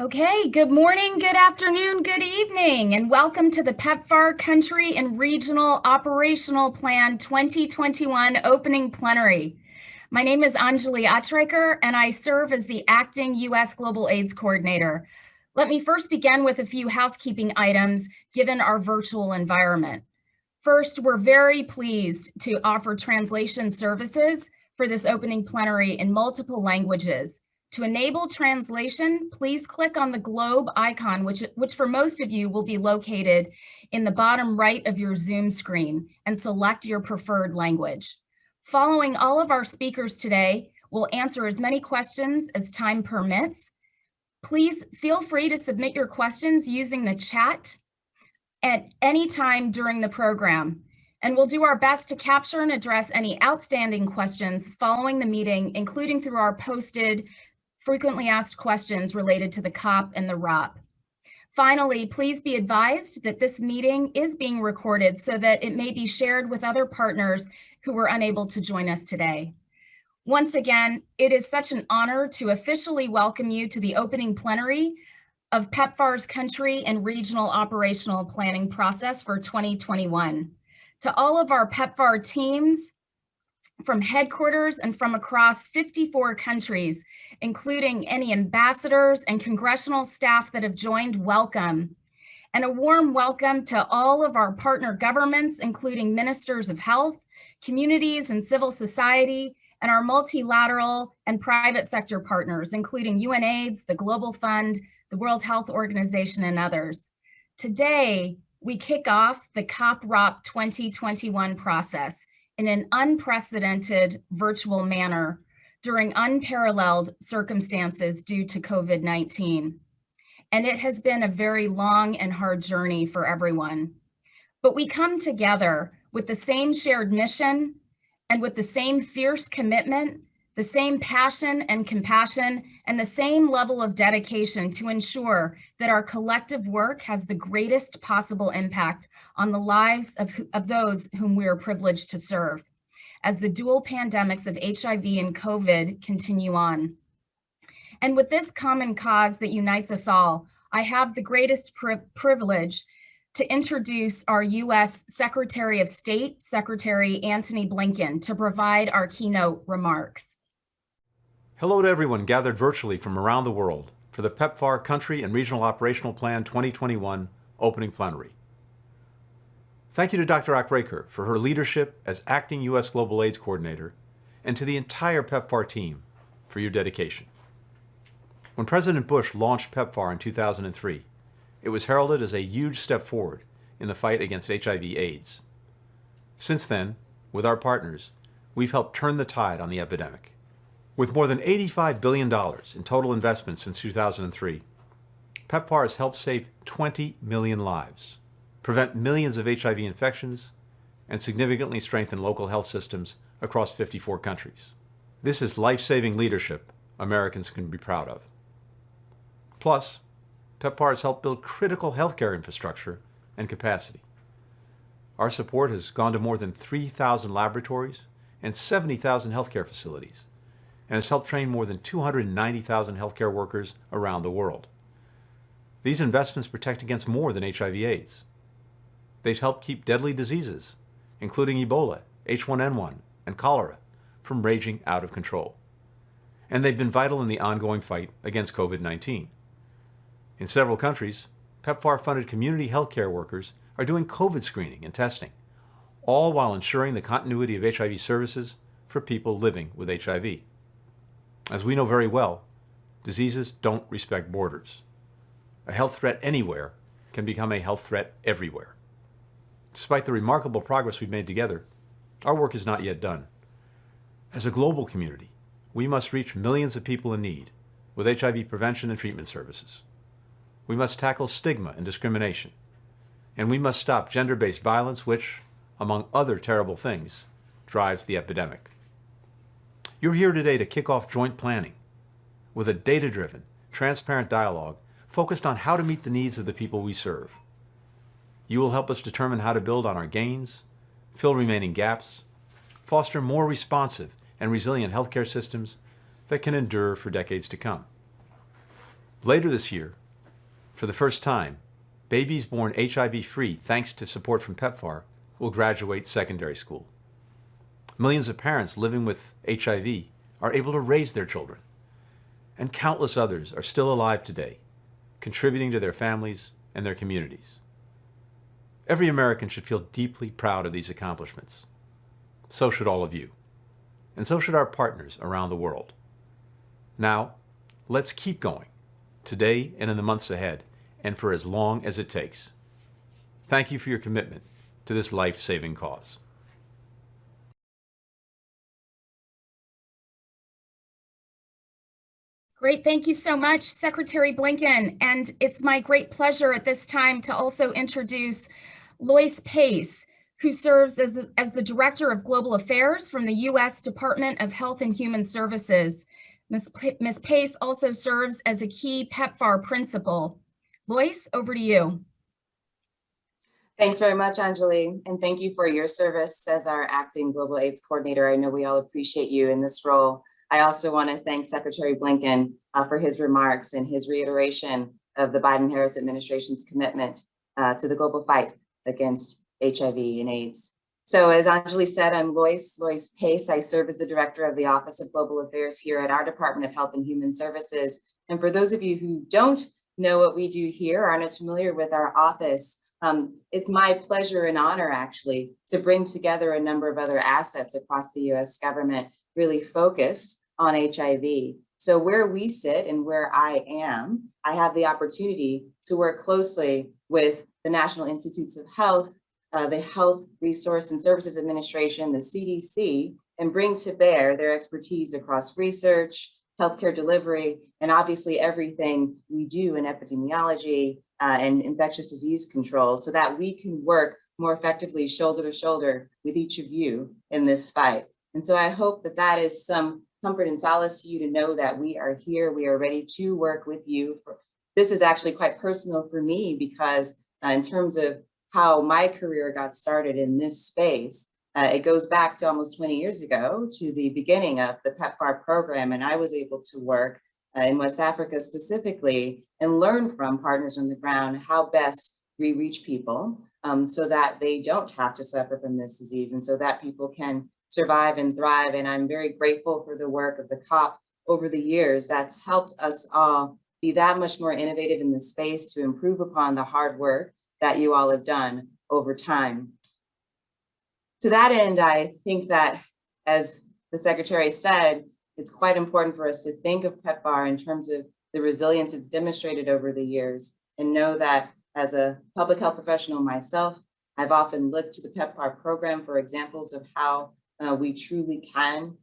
Okay, good morning, good afternoon, good evening, and welcome to the PEPFAR Country and Regional Operational Plan 2021 opening plenary. My name is Anjali Achreker, and I serve as the acting U.S. Global AIDS Coordinator. Let me first begin with a few housekeeping items given our virtual environment. First, we're very pleased to offer translation services for this opening plenary in multiple languages. To enable translation, please click on the globe icon, which for most of you will be located in the bottom right of your Zoom screen, and select your preferred language. Following all of our speakers today, we'll answer as many questions as time permits. Please feel free to submit your questions using the chat at any time during the program, and we'll do our best to capture and address any outstanding questions following the meeting, including through our posted frequently asked questions related to the COP and the ROP. Finally, please be advised that this meeting is being recorded so that it may be shared with other partners who were unable to join us today. Once again, it is such an honor to officially welcome you to the opening plenary of PEPFAR's Country and Regional Operational Planning process for 2021. To all of our PEPFAR teams, from headquarters and from across 54 countries, including any ambassadors and congressional staff that have joined, welcome. And a warm welcome to all of our partner governments, including ministers of health, communities and civil society, and our multilateral and private sector partners, including UNAIDS, the Global Fund, the World Health Organization, and others. Today, we kick off the COP-ROP 2021 process in an unprecedented virtual manner during unparalleled circumstances due to COVID-19. And it has been a very long and hard journey for everyone. But we come together with the same shared mission and with the same fierce commitment, the same passion and compassion, and the same level of dedication to ensure that our collective work has the greatest possible impact on the lives of those whom we are privileged to serve, as the dual pandemics of HIV and COVID continue on. And with this common cause that unites us all, I have the greatest privilege to introduce our U.S. Secretary of State, Secretary Antony Blinken, to provide our keynote remarks. Hello to everyone gathered virtually from around the world for the PEPFAR Country and Regional Operational Plan 2021 opening plenary. Thank you to Dr. Achreker for her leadership as acting U.S. Global AIDS Coordinator, and to the entire PEPFAR team for your dedication. When President Bush launched PEPFAR in 2003, it was heralded as a huge step forward in the fight against HIV/AIDS. Since then, with our partners, we've helped turn the tide on the epidemic. With more than $85 billion in total investment since 2003, PEPFAR has helped save 20 million lives, prevent millions of HIV infections, and significantly strengthen local health systems across 54 countries. This is life-saving leadership Americans can be proud of. Plus, PEPFAR has helped build critical healthcare infrastructure and capacity. Our support has gone to more than 3,000 laboratories and 70,000 healthcare facilities, and has helped train more than 290,000 healthcare workers around the world. These investments protect against more than HIV/AIDS. They've helped keep deadly diseases, including Ebola, H1N1, and cholera, from raging out of control. And they've been vital in the ongoing fight against COVID-19. In several countries, PEPFAR-funded community healthcare workers are doing COVID screening and testing, all while ensuring the continuity of HIV services for people living with HIV. As we know very well, diseases don't respect borders. A health threat anywhere can become a health threat everywhere. Despite the remarkable progress we've made together, our work is not yet done. As a global community, we must reach millions of people in need with HIV prevention and treatment services. We must tackle stigma and discrimination, and we must stop gender-based violence, which, among other terrible things, drives the epidemic. You're here today to kick off joint planning with a data-driven, transparent dialogue focused on how to meet the needs of the people we serve. You will help us determine how to build on our gains, fill remaining gaps, foster more responsive and resilient healthcare systems that can endure for decades to come. Later this year, for the first time, babies born HIV-free, thanks to support from PEPFAR, will graduate secondary school. Millions of parents living with HIV are able to raise their children, and countless others are still alive today, contributing to their families and their communities. Every American should feel deeply proud of these accomplishments. So should all of you, and so should our partners around the world. Now, let's keep going, today and in the months ahead, and for as long as it takes. Thank you for your commitment to this life-saving cause. Great, thank you so much, Secretary Blinken. And it's my great pleasure at this time to also introduce Lois Pace, who serves as the Director of Global Affairs from the U.S. Department of Health and Human Services. Ms. Pace also serves as a key PEPFAR principal. Lois, over to you. Thanks very much, Anjali, and thank you for your service as our acting Global AIDS Coordinator. I know we all appreciate you in this role. I also want to thank Secretary Blinken for his remarks and his reiteration of the Biden-Harris administration's commitment to the global fight against HIV and AIDS. So as Anjali said, I'm Lois Pace. I serve as the Director of the Office of Global Affairs here at our Department of Health and Human Services. And for those of you who don't know what we do here, aren't as familiar with our office, it's my pleasure and honor actually to bring together a number of other assets across the US government really focused on HIV. So where we sit and where I am, I have the opportunity to work closely with the National Institutes of Health, the Health Resource and Services Administration, the CDC, and bring to bear their expertise across research, healthcare delivery, and obviously everything we do in epidemiology and infectious disease control so that we can work more effectively shoulder to shoulder with each of you in this fight. And so I hope that that is some comfort and solace to you to know that we are here, we are ready to work with you. This is actually quite personal for me because in terms of how my career got started in this space, it goes back to almost 20 years ago to the beginning of the PEPFAR program, and I was able to work in West Africa specifically and learn from partners on the ground how best we reach people so that they don't have to suffer from this disease and so that people can survive and thrive. And I'm very grateful for the work of the COP over the years that's helped us all be that much more innovative in this space to improve upon the hard work that you all have done over time. To that end, I think that, as the Secretary said, it's quite important for us to think of PEPFAR in terms of the resilience it's demonstrated over the years and know that as a public health professional myself, I've often looked to the PEPFAR program for examples of how we truly can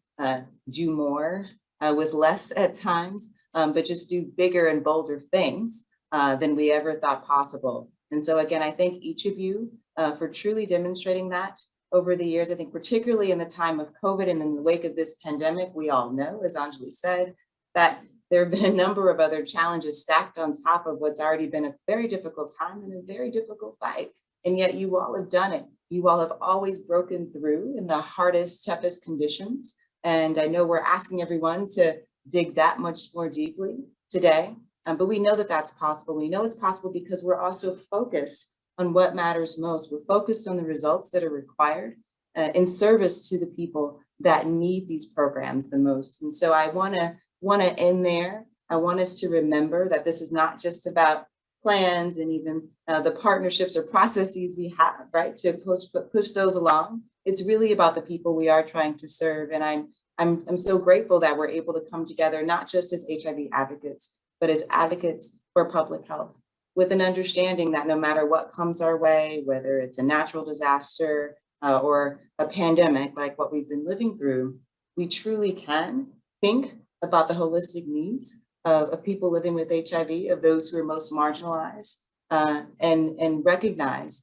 do more with less at times, but just do bigger and bolder things than we ever thought possible. And so again, I thank each of you for truly demonstrating that over the years. I think particularly in the time of COVID and in the wake of this pandemic, we all know, as Anjali said, that there have been a number of other challenges stacked on top of what's already been a very difficult time and a very difficult fight. And yet you all have done it. You all have always broken through in the hardest, toughest conditions. And I know we're asking everyone to dig that much more deeply today, but we know that that's possible. We know it's possible because we're also focused on what matters most. We're focused on the results that are required in service to the people that need these programs the most. And so I wanna end there. I want us to remember that this is not just about plans and even the partnerships or processes we have, right, to push those along. It's really about the people we are trying to serve. And I'm so grateful that we're able to come together, not just as HIV advocates, but as advocates for public health, with an understanding that no matter what comes our way, whether it's a natural disaster or a pandemic like what we've been living through, we truly can think about the holistic needs of people living with HIV, of those who are most marginalized, and recognize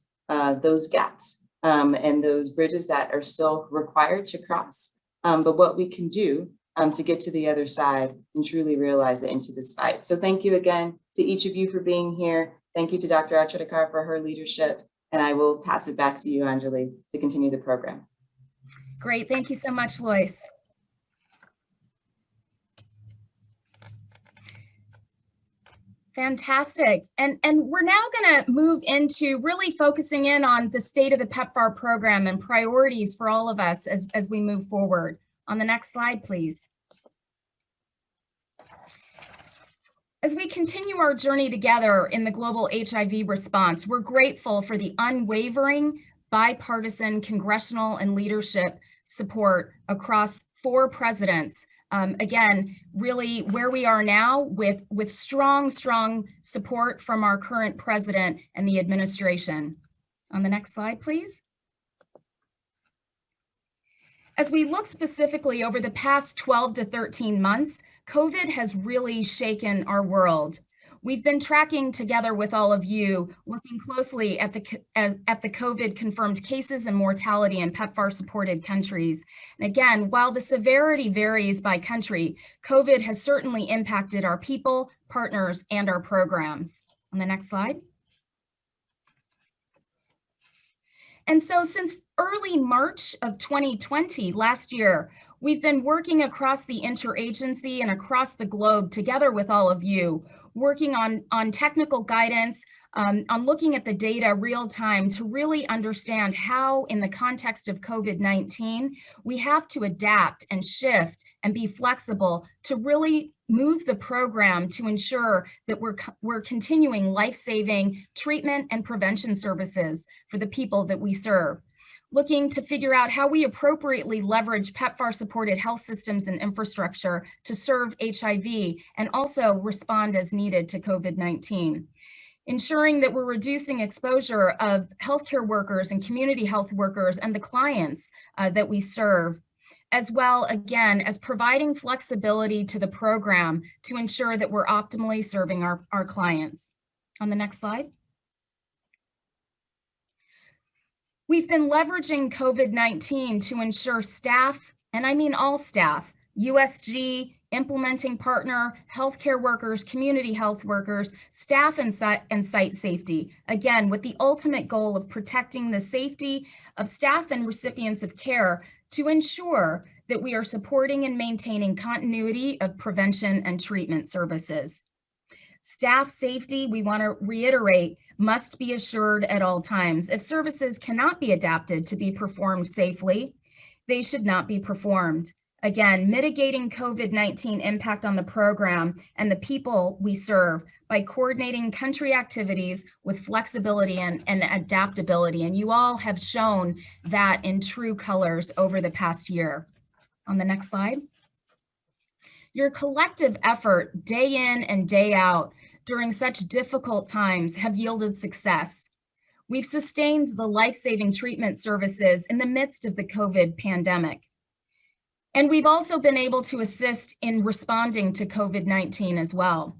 those gaps and those bridges that are still required to cross, but what we can do to get to the other side and truly realize it into this fight. So thank you again to each of you for being here. Thank you to Dr. Achadekar for her leadership, and I will pass it back to you, Anjali, to continue the program. Great, thank you so much, Lois. Fantastic. And we're now going to move into really focusing in on the state of the PEPFAR program and priorities for all of us as we move forward. On the next slide, please. As we continue our journey together in the global HIV response, we're grateful for the unwavering bipartisan congressional and leadership support across 4 presidents. Again, really where we are now with strong support from our current president and the administration. On the next slide, please. As we look specifically over the past 12 to 13 months, COVID has really shaken our world. We've been tracking together with all of you, looking closely at the COVID confirmed cases and mortality in PEPFAR supported countries. And again, while the severity varies by country, COVID has certainly impacted our people, partners, and our programs. On the next slide. And so since early March of 2020, last year, we've been working across the interagency and across the globe together with all of you, working on technical guidance, on looking at the data real time to really understand how, in the context of COVID-19, we have to adapt and shift and be flexible to really move the program to ensure that we're continuing life-saving treatment and prevention services for the people that we serve. Looking to figure out how we appropriately leverage PEPFAR-supported health systems and infrastructure to serve HIV and also respond as needed to COVID-19. Ensuring that we're reducing exposure of healthcare workers and community health workers and the clients that we serve, as well, again, as providing flexibility to the program to ensure that we're optimally serving our clients. On the next slide. We've been leveraging COVID-19 to ensure staff, and I mean all staff, USG, implementing partner, healthcare workers, community health workers, staff and site safety, again, with the ultimate goal of protecting the safety of staff and recipients of care to ensure that we are supporting and maintaining continuity of prevention and treatment services. Staff safety, we want to reiterate, must be assured at all times. If services cannot be adapted to be performed safely, they should not be performed. Again, mitigating COVID-19 impact on the program and the people we serve by coordinating country activities with flexibility and adaptability. And you all have shown that in true colors over the past year. On the next slide. Your collective effort day in and day out during such difficult times have yielded success. We've sustained the life-saving treatment services in the midst of the COVID pandemic. And we've also been able to assist in responding to COVID-19 as well.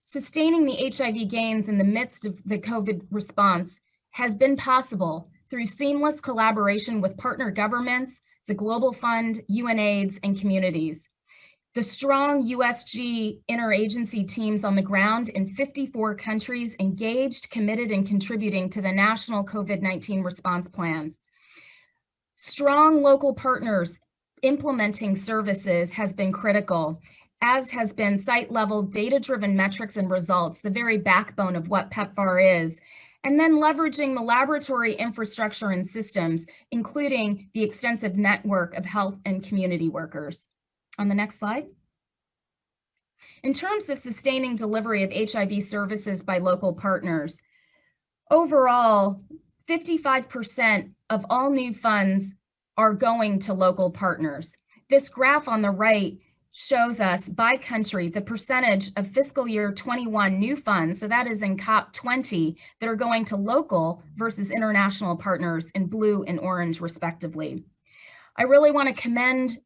Sustaining the HIV gains in the midst of the COVID response has been possible through seamless collaboration with partner governments, the Global Fund, UNAIDS, and communities. The strong USG interagency teams on the ground in 54 countries engaged, committed, and contributing to the national COVID-19 response plans. Strong local partners implementing services has been critical, as has been site-level data-driven metrics and results, the very backbone of what PEPFAR is. And then leveraging the laboratory infrastructure and systems, including the extensive network of health and community workers. On the next slide. In terms of sustaining delivery of HIV services by local partners, overall, 55% of all new funds are going to local partners. This graph on the right shows us by country the percentage of fiscal year 21 new funds, so that is in COP20, that are going to local versus international partners in blue and orange respectively. I really want to commend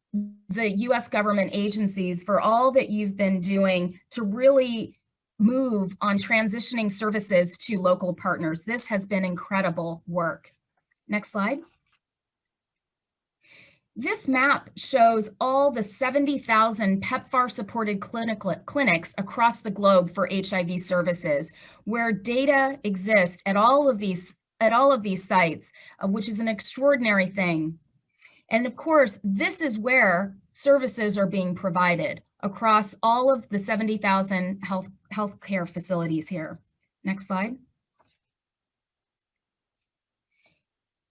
the US government agencies for all that you've been doing to really move on transitioning services to local partners. This has been incredible work. Next slide. This map shows all the 70,000 PEPFAR-supported clinics across the globe for HIV services, where data exists at all of these sites, which is an extraordinary thing. And of course, this is where services are being provided across all of the 70,000 healthcare facilities here. Next slide.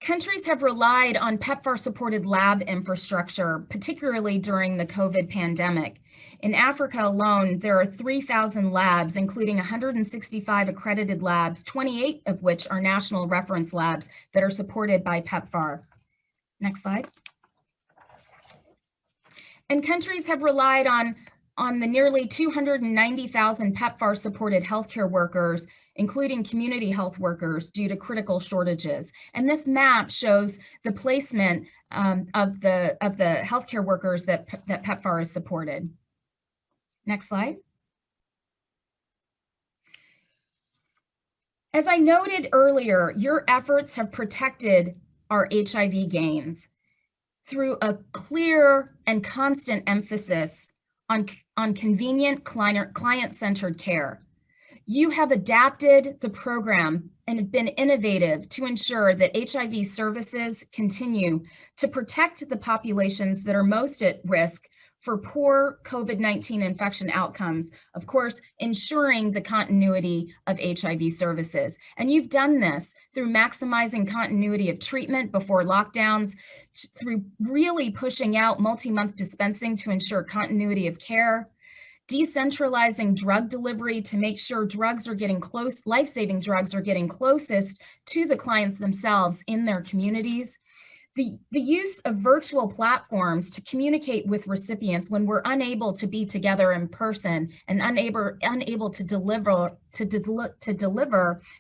Countries have relied on PEPFAR-supported lab infrastructure, particularly during the COVID pandemic. In Africa alone, there are 3,000 labs, including 165 accredited labs, 28 of which are national reference labs that are supported by PEPFAR. Next slide. And countries have relied on the nearly 290,000 PEPFAR-supported healthcare workers, including community health workers, due to critical shortages. And this map shows the placement of the healthcare workers that PEPFAR has supported. Next slide. As I noted earlier, your efforts have protected our HIV gains through a clear and constant emphasis on convenient client-centered care. You have adapted the program and have been innovative to ensure that HIV services continue to protect the populations that are most at risk for poor COVID-19 infection outcomes, of course, ensuring the continuity of HIV services. And you've done this through maximizing continuity of treatment before lockdowns, through really pushing out multi-month dispensing to ensure continuity of care, decentralizing drug delivery to make sure drugs are getting close, life-saving drugs are getting closest to the clients themselves in their communities. The use of virtual platforms to communicate with recipients when we're unable to be together in person and unable to deliver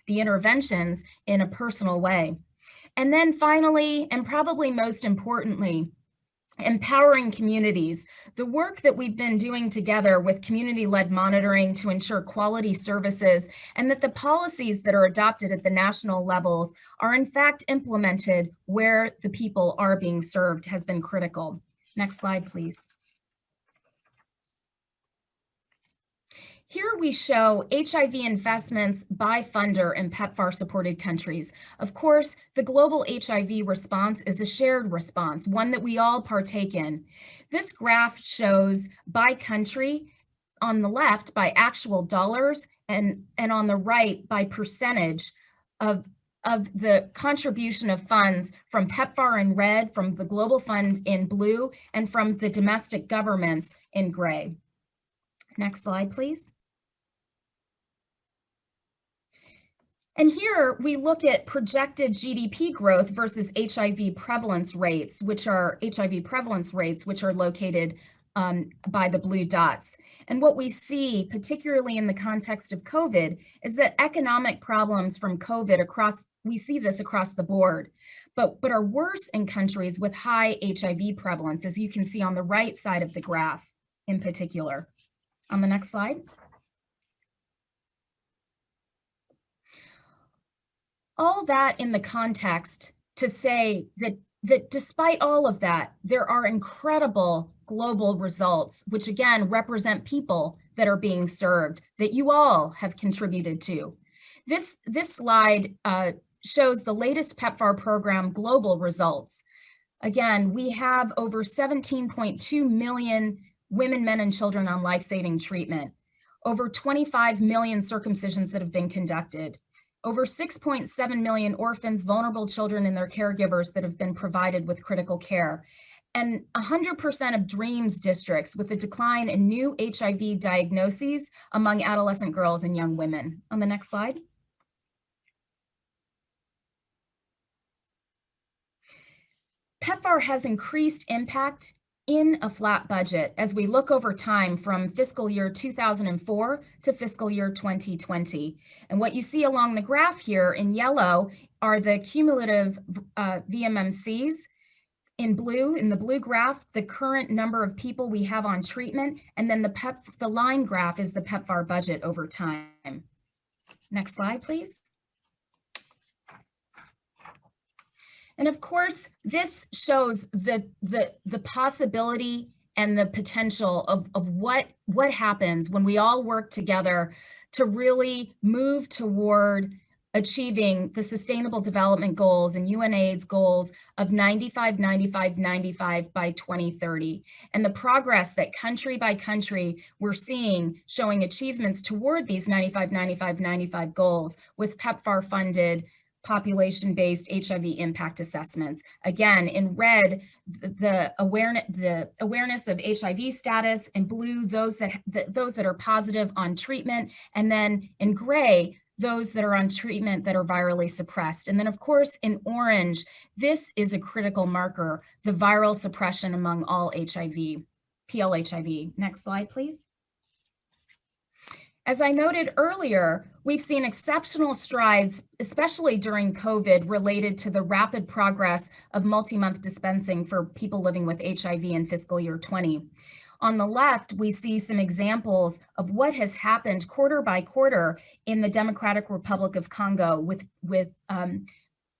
the interventions in a personal way. And then finally, and probably most importantly, empowering communities. The work that we've been doing together with community-led monitoring to ensure quality services and that the policies that are adopted at the national levels are in fact implemented where the people are being served has been critical. Next slide, please. Here we show HIV investments by funder in PEPFAR-supported countries. Of course, the global HIV response is a shared response, one that we all partake in. This graph shows by country, on the left by actual dollars, and on the right by percentage of the contribution of funds from PEPFAR in red, from the Global Fund in blue, and from the domestic governments in gray. Next slide, please. And here we look at projected GDP growth versus HIV prevalence rates, which are located by the blue dots. And what we see, particularly in the context of COVID, is that economic problems from COVID we see this across the board, but are worse in countries with high HIV prevalence, as you can see on the right side of the graph in particular. On the next slide. All that in the context to say that despite all of that, there are incredible global results, which again represent people that are being served, that you all have contributed to. This slide shows the latest PEPFAR program global results. Again, we have over 17.2 million women, men, and children on life-saving treatment, over 25 million circumcisions that have been conducted, over 6.7 million orphans, vulnerable children, and their caregivers that have been provided with critical care, and 100% of DREAMS districts with a decline in new HIV diagnoses among adolescent girls and young women. On the next slide. PEPFAR has increased impact in a flat budget as we look over time from fiscal year 2004 to fiscal year 2020. And what you see along the graph here in yellow are the cumulative VMMCs. In blue, in the blue graph, the current number of people we have on treatment, and then the line graph is the PEPFAR budget over time. Next slide, please. And of course, this shows the possibility and the potential of what happens when we all work together to really move toward achieving the Sustainable Development Goals and UNAIDS goals of 95, 95, 95 by 2030. And the progress that country by country we're seeing showing achievements toward these 95, 95, 95 goals with PEPFAR funded population-based HIV impact assessments. Again, in red, the awareness of HIV status, in blue, those that are positive on treatment, and then in gray, those that are on treatment that are virally suppressed. And then of course, in orange, this is a critical marker, the viral suppression among all HIV, PLHIV. Next slide, please. As I noted earlier, we've seen exceptional strides, especially during COVID, related to the rapid progress of multi-month dispensing for people living with HIV in fiscal year 20. On the left, we see some examples of what has happened quarter by quarter in the Democratic Republic of Congo with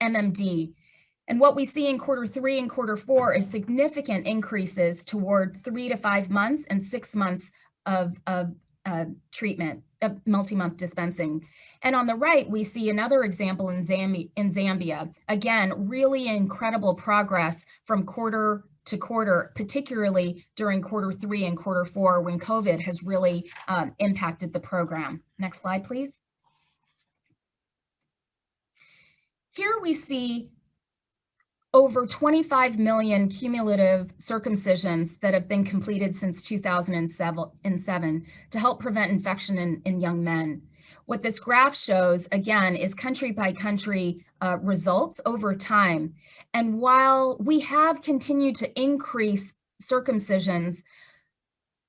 MMD. And what we see in quarter 3 and quarter 4 is significant increases toward 3 to 5 months and 6 months of treatment, of multi-month dispensing. And on the right, we see another example in Zambia. Again, really incredible progress from quarter to quarter, particularly during quarter 3 and quarter 4 when COVID has really impacted the program. Next slide, please. Here we see over 25 million cumulative circumcisions that have been completed since 2007 to help prevent infection in young men. What this graph shows, again, is country by country results over time. And while we have continued to increase circumcisions,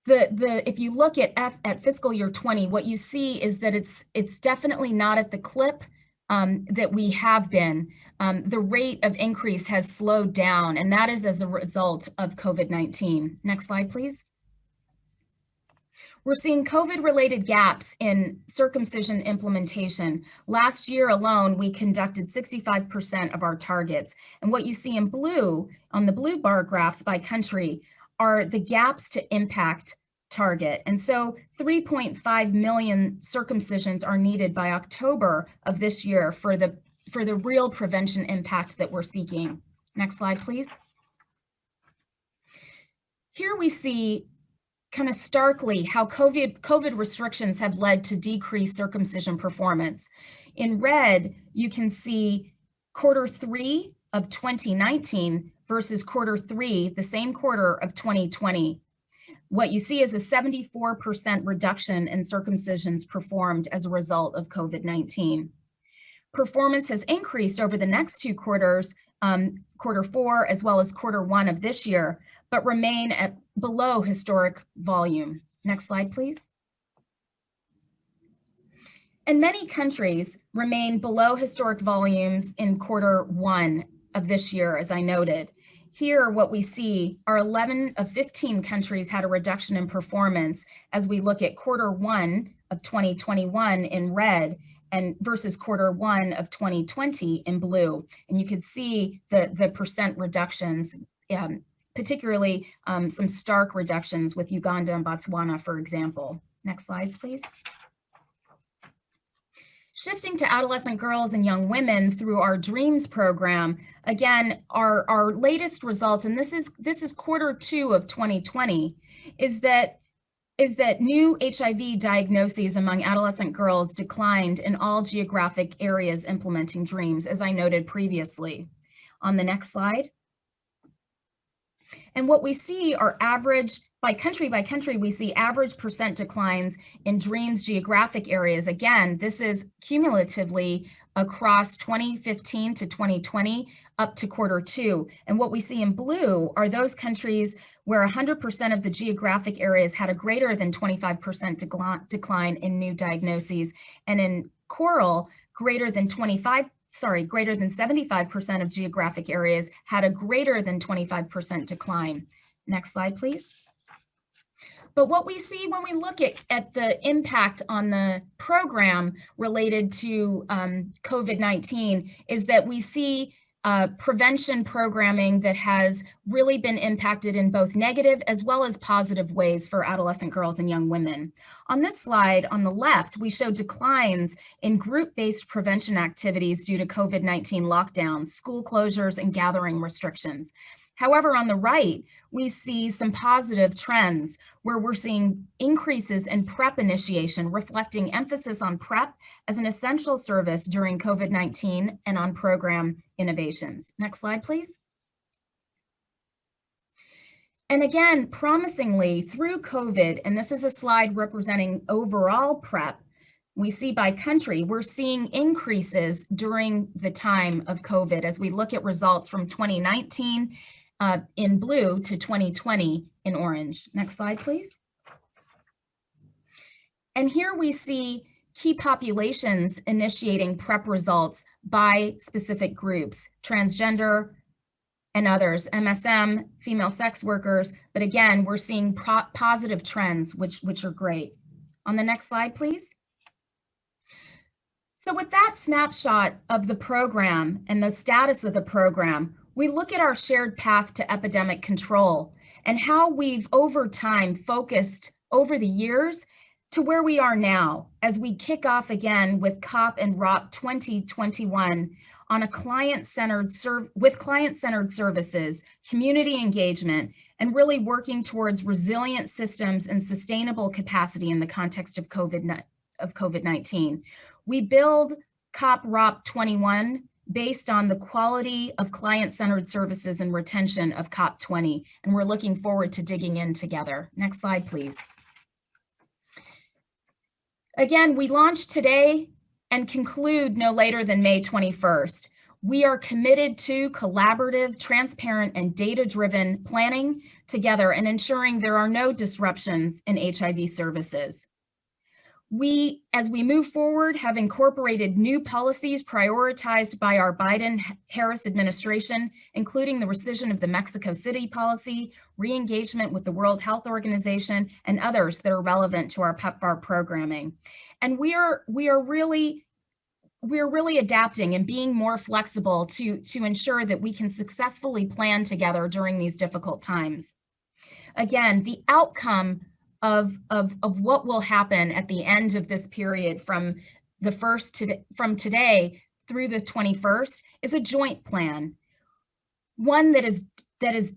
if you look at fiscal year 20, what you see is that it's definitely not at the clip that we have been. The rate of increase has slowed down, and that is as a result of COVID-19. Next slide, please. We're seeing COVID-related gaps in circumcision implementation. Last year alone, we conducted 65% of our targets. And what you see in blue, on the blue bar graphs by country, are the gaps to impact target. And so 3.5 million circumcisions are needed by October of this year for the real prevention impact that we're seeking. Next slide, please. Here we see kind of starkly how COVID restrictions have led to decreased circumcision performance. In red, you can see quarter 3 of 2019 versus quarter 3, the same quarter of 2020. What you see is a 74% reduction in circumcisions performed as a result of COVID-19. Performance has increased over the next 2 quarters, quarter 4 as well as quarter 1 of this year, but remain at below historic volume. Next slide, please. And many countries remain below historic volumes in quarter 1 of this year, as I noted. Here, what we see are 11 of 15 countries had a reduction in performance as we look at quarter 1 of 2021 in red and versus quarter 1 of 2020 in blue. And you could see the percent reductions, particularly some stark reductions with Uganda and Botswana, for example. Next slides, please. Shifting to adolescent girls and young women through our DREAMS program, again, our latest results, and this is quarter 2 of 2020, is that new HIV diagnoses among adolescent girls declined in all geographic areas implementing DREAMS, as I noted previously. On the next slide. And what we see are average, by country, we see average percent declines in DREAMS geographic areas. Again, this is cumulatively across 2015 to 2020 up to quarter 2. And what we see in blue are those countries where 100% of the geographic areas had a greater than 25% decline in new diagnoses. And in coral, greater than 75% of geographic areas had a greater than 25% decline. Next slide, please. But what we see when we look at the impact on the program related to COVID-19 is that we see prevention programming that has really been impacted in both negative as well as positive ways for adolescent girls and young women. On this slide on the left, we show declines in group-based prevention activities due to COVID-19 lockdowns, school closures, and gathering restrictions. However, on the right, we see some positive trends where we're seeing increases in PrEP initiation, reflecting emphasis on PrEP as an essential service during COVID-19 and on program innovations. Next slide, please. And again, promisingly, through COVID, and this is a slide representing overall PrEP, we see by country, we're seeing increases during the time of COVID as we look at results from 2019 in blue to 2020 in orange. Next slide, please. And here we see key populations initiating PrEP results by specific groups, transgender and others, MSM, female sex workers, but again, we're seeing positive trends, which are great. On the next slide, please. So with that snapshot of the program and the status of the program, we look at our shared path to epidemic control and how we've over time focused over the years to where we are now as we kick off again with COP and ROP 2021 on a client-centered services, community engagement, and really working towards resilient systems and sustainable capacity in the context of COVID-19. We build COP ROP 21 based on the quality of client-centered services and retention of COP 20, and we're looking forward to digging in together. Next slide, please. Again, we launch today and conclude no later than May 21st. We are committed to collaborative, transparent, and data-driven planning together and ensuring there are no disruptions in HIV services. We, as we move forward, have incorporated new policies prioritized by our Biden-Harris administration, including the rescission of the Mexico City policy, re-engagement with the World Health Organization, and others that are relevant to our PEPFAR programming. And we are really adapting and being more flexible to ensure that we can successfully plan together during these difficult times. Again, the outcome of what will happen at the end of this period from today through the 21st is a joint plan, one that is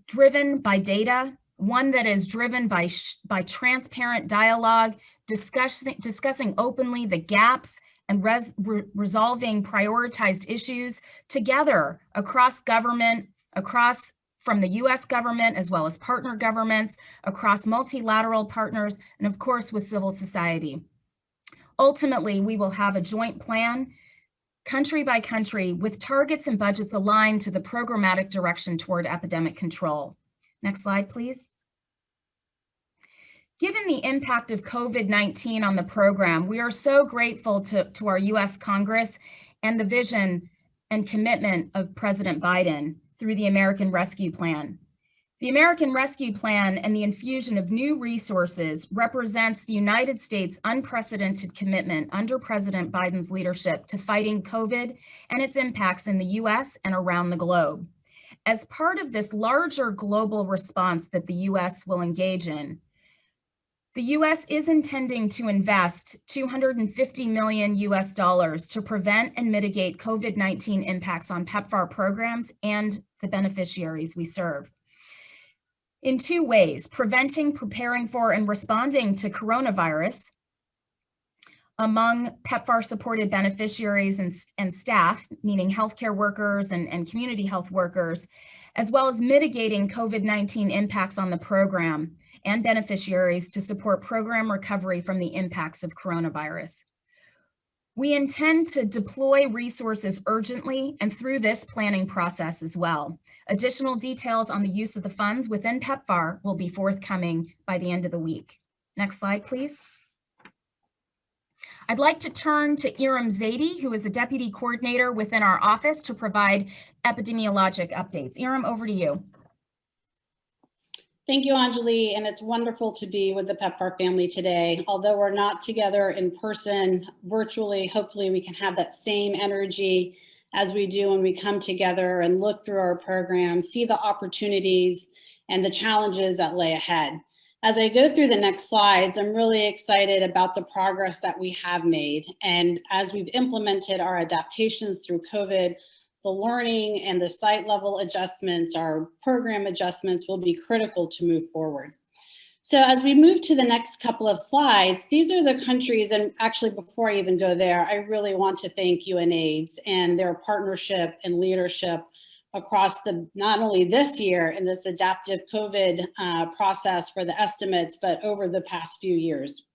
driven by data, one that is driven by transparent dialogue, discussing openly the gaps and resolving prioritized issues together across government, from the US government, as well as partner governments, across multilateral partners, and of course with civil society. Ultimately, we will have a joint plan, country by country, with targets and budgets aligned to the programmatic direction toward epidemic control. Next slide, please. Given the impact of COVID-19 on the program, we are so grateful to our US Congress and the vision and commitment of President Biden through the American Rescue Plan. The American Rescue Plan and the infusion of new resources represents the United States' unprecedented commitment under President Biden's leadership to fighting COVID and its impacts in the US and around the globe. As part of this larger global response that the US will engage in, the US is intending to invest $250 million to prevent and mitigate COVID-19 impacts on PEPFAR programs and the beneficiaries we serve. In two ways: preventing, preparing for, and responding to coronavirus among PEPFAR supported beneficiaries and staff, meaning healthcare workers and community health workers, as well as mitigating COVID-19 impacts on the program and beneficiaries to support program recovery from the impacts of coronavirus. We intend to deploy resources urgently and through this planning process as well. Additional details on the use of the funds within PEPFAR will be forthcoming by the end of the week. Next slide, please. I'd like to turn to Iram Zaidi, who is the Deputy Coordinator within our office, to provide epidemiologic updates. Iram, over to you. Thank you, Anjali, and it's wonderful to be with the PEPFAR family today. Although we're not together in person, virtually, hopefully we can have that same energy as we do when we come together and look through our program, see the opportunities and the challenges that lay ahead. As I go through the next slides, I'm really excited about the progress that we have made. And as we've implemented our adaptations through COVID, the learning and the site level adjustments, our program adjustments will be critical to move forward. So as we move to the next couple of slides, these are the countries, and actually before I even go there, I really want to thank UNAIDS and their partnership and leadership across not only this year in this adaptive COVID process for the estimates, but over the past few years.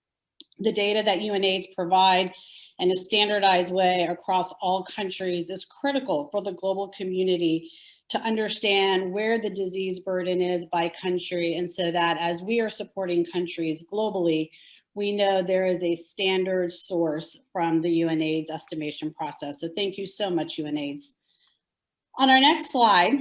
The data that UNAIDS provide in a standardized way across all countries is critical for the global community to understand where the disease burden is by country, and so that as we are supporting countries globally, we know there is a standard source from the UNAIDS estimation process. So thank you so much, UNAIDS. On our next slide,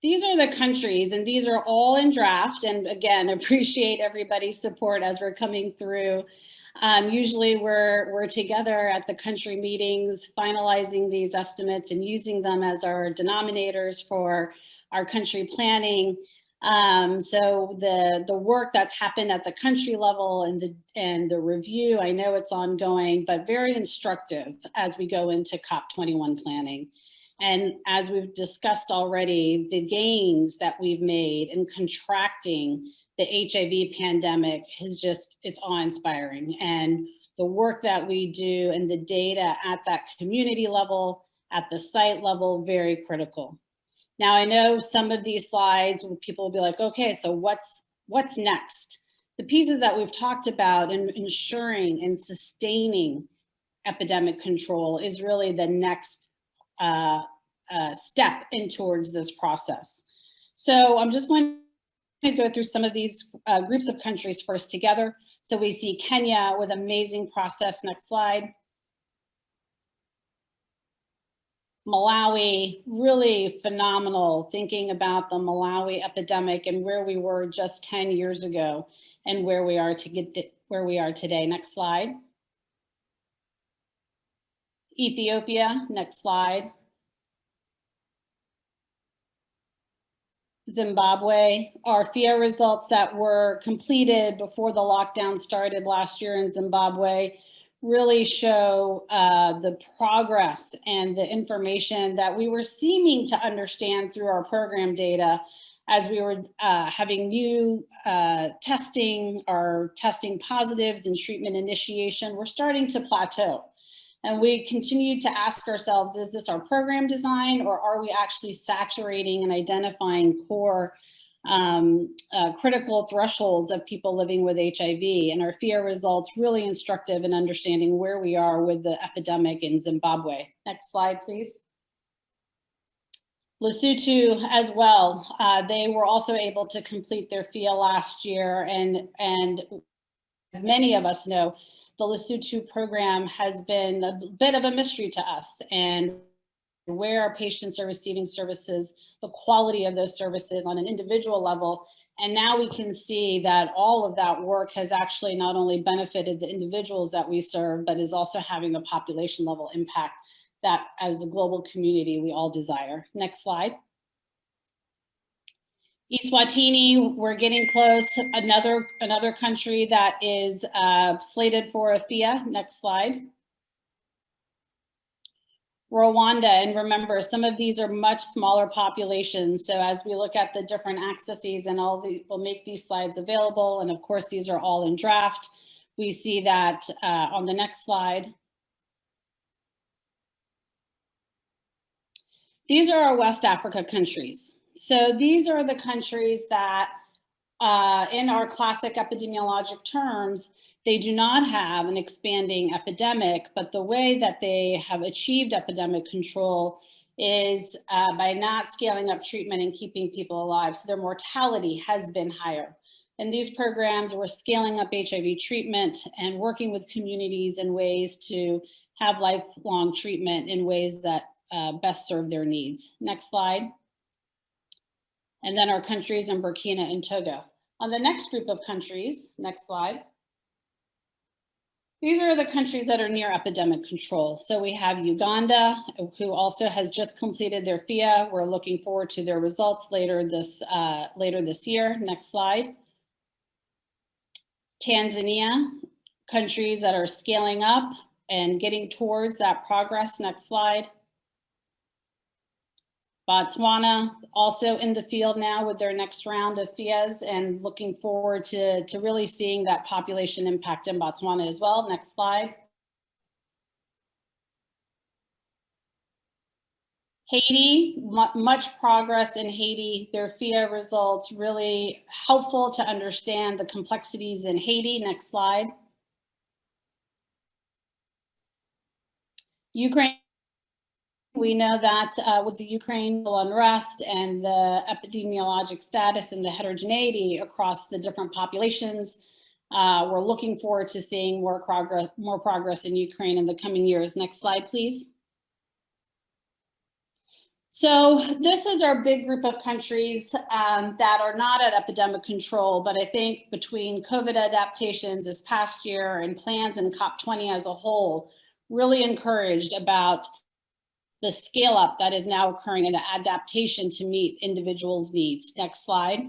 these are the countries, and these are all in draft. And again, appreciate everybody's support as we're coming through. Usually we're together at the country meetings, finalizing these estimates and using them as our denominators for our country planning. So the work that's happened at the country level and the review, I know it's ongoing, but very instructive as we go into COP21 planning. And as we've discussed already, the gains that we've made in contracting the HIV pandemic it's awe-inspiring. And the work that we do and the data at that community level, at the site level, very critical. Now, I know some of these slides, people will be like, okay, so what's next? The pieces that we've talked about in ensuring and sustaining epidemic control is really the next step in towards this process. So I'm just going to go through some of these groups of countries first together. So we see Kenya with amazing process. Next slide. Malawi, really phenomenal, thinking about the Malawi epidemic and where we were just 10 years ago and where we are where we are today. Next slide. Ethiopia, next slide. Zimbabwe, our FIA results that were completed before the lockdown started last year in Zimbabwe really show the progress and the information that we were seeming to understand through our program data as we were having new testing or testing positives and treatment initiation. We're starting to plateau. And we continue to ask ourselves, is this our program design, or are we actually saturating and identifying core critical thresholds of people living with HIV? And our FIA results really instructive in understanding where we are with the epidemic in Zimbabwe. Next slide, please. Lesotho as well. They were also able to complete their FIA last year, and as many of us know, the Lesotho program has been a bit of a mystery to us, and where our patients are receiving services, the quality of those services on an individual level. And now we can see that all of that work has actually not only benefited the individuals that we serve, but is also having the population level impact that as a global community we all desire. Next slide. Eswatini, we're getting close. Another country that is slated for a FIA. Next slide. Rwanda, and remember, some of these are much smaller populations. So as we look at the different accesses, and we'll make these slides available. And of course, these are all in draft. We see that on the next slide. These are our West Africa countries. So these are the countries that in our classic epidemiologic terms, they do not have an expanding epidemic, but the way that they have achieved epidemic control is by not scaling up treatment and keeping people alive. So their mortality has been higher. In these programs, we're scaling up HIV treatment and working with communities in ways to have lifelong treatment in ways that best serve their needs. Next slide. And then our countries in Burkina and Togo. On the next group of countries, next slide. These are the countries that are near epidemic control. So we have Uganda, who also has just completed their FIA. We're looking forward to their results later this year. Next slide. Tanzania, countries that are scaling up and getting towards that progress. Next slide. Botswana, also in the field now with their next round of FIAs, and looking forward to really seeing that population impact in Botswana as well. Next slide. Haiti, much progress in Haiti. Their FIA results really helpful to understand the complexities in Haiti. Next slide. Ukraine. We know that with the Ukraine unrest and the epidemiologic status and the heterogeneity across the different populations, we're looking forward to seeing more progress in Ukraine in the coming years. Next slide, please. So this is our big group of countries that are not at epidemic control, but I think between COVID adaptations this past year and plans in COP20 as a whole, really encouraged about the scale up that is now occurring and the adaptation to meet individuals' needs. Next slide.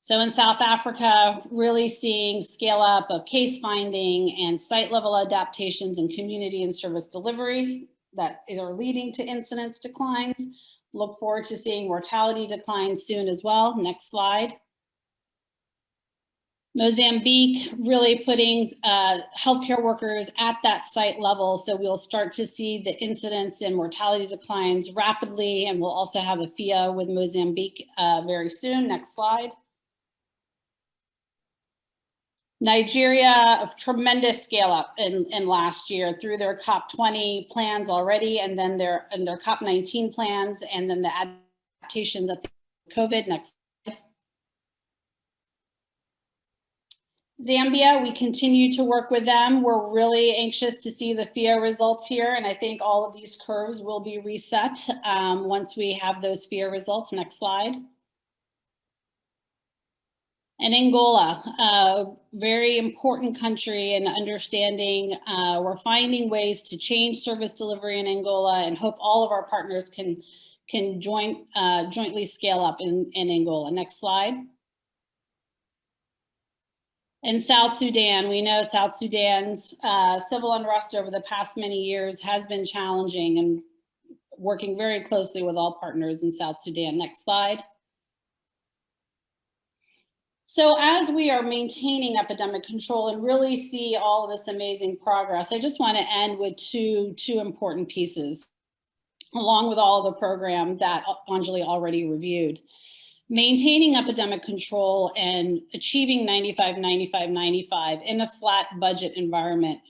So in South Africa, really seeing scale up of case finding and site level adaptations in community and service delivery that are leading to incidence declines. Look forward to seeing mortality declines soon as well. Next slide. Mozambique, really putting healthcare workers at that site level. So we'll start to see the incidence and mortality declines rapidly, and we'll also have a FIA with Mozambique very soon. Next slide. Nigeria, a tremendous scale up in last year through their COP20 plans already, and then their COP19 plans, and then the adaptations at the COVID. Next. Zambia, we continue to work with them. We're really anxious to see the FIA results here, and I think all of these curves will be reset once we have those FIA results. Next slide. And Angola, a very important country in understanding, we're finding ways to change service delivery in Angola, and hope all of our partners can jointly scale up in Angola. Next slide. In South Sudan, we know South Sudan's civil unrest over the past many years has been challenging, and working very closely with all partners in South Sudan. Next slide. So as we are maintaining epidemic control and really see all of this amazing progress, I just want to end with two important pieces, along with all of the program that Anjali already reviewed. Maintaining epidemic control and achieving 95, 95, 95 in a flat budget environment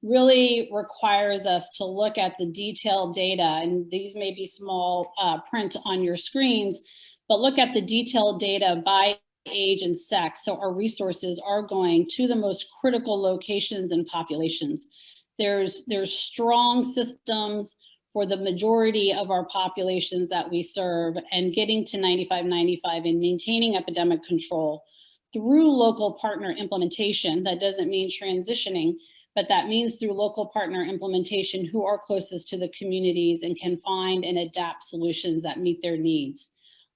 really requires us to look at the detailed data, and these may be small print on your screens, but look at the detailed data by age and sex. So our resources are going to the most critical locations and populations. There's strong systems for the majority of our populations that we serve, and getting to 95, 95 and maintaining epidemic control through local partner implementation. That doesn't mean transitioning, but that means through local partner implementation who are closest to the communities and can find and adapt solutions that meet their needs.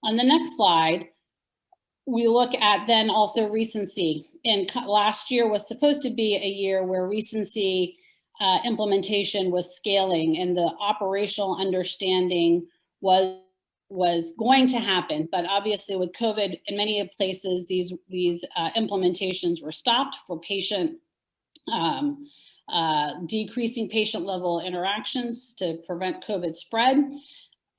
On the next slide, we look at then also recency. And last year was supposed to be a year where recency implementation was scaling, and the operational understanding was going to happen. But obviously with COVID, in many places, these implementations were stopped for decreasing patient level interactions to prevent COVID spread.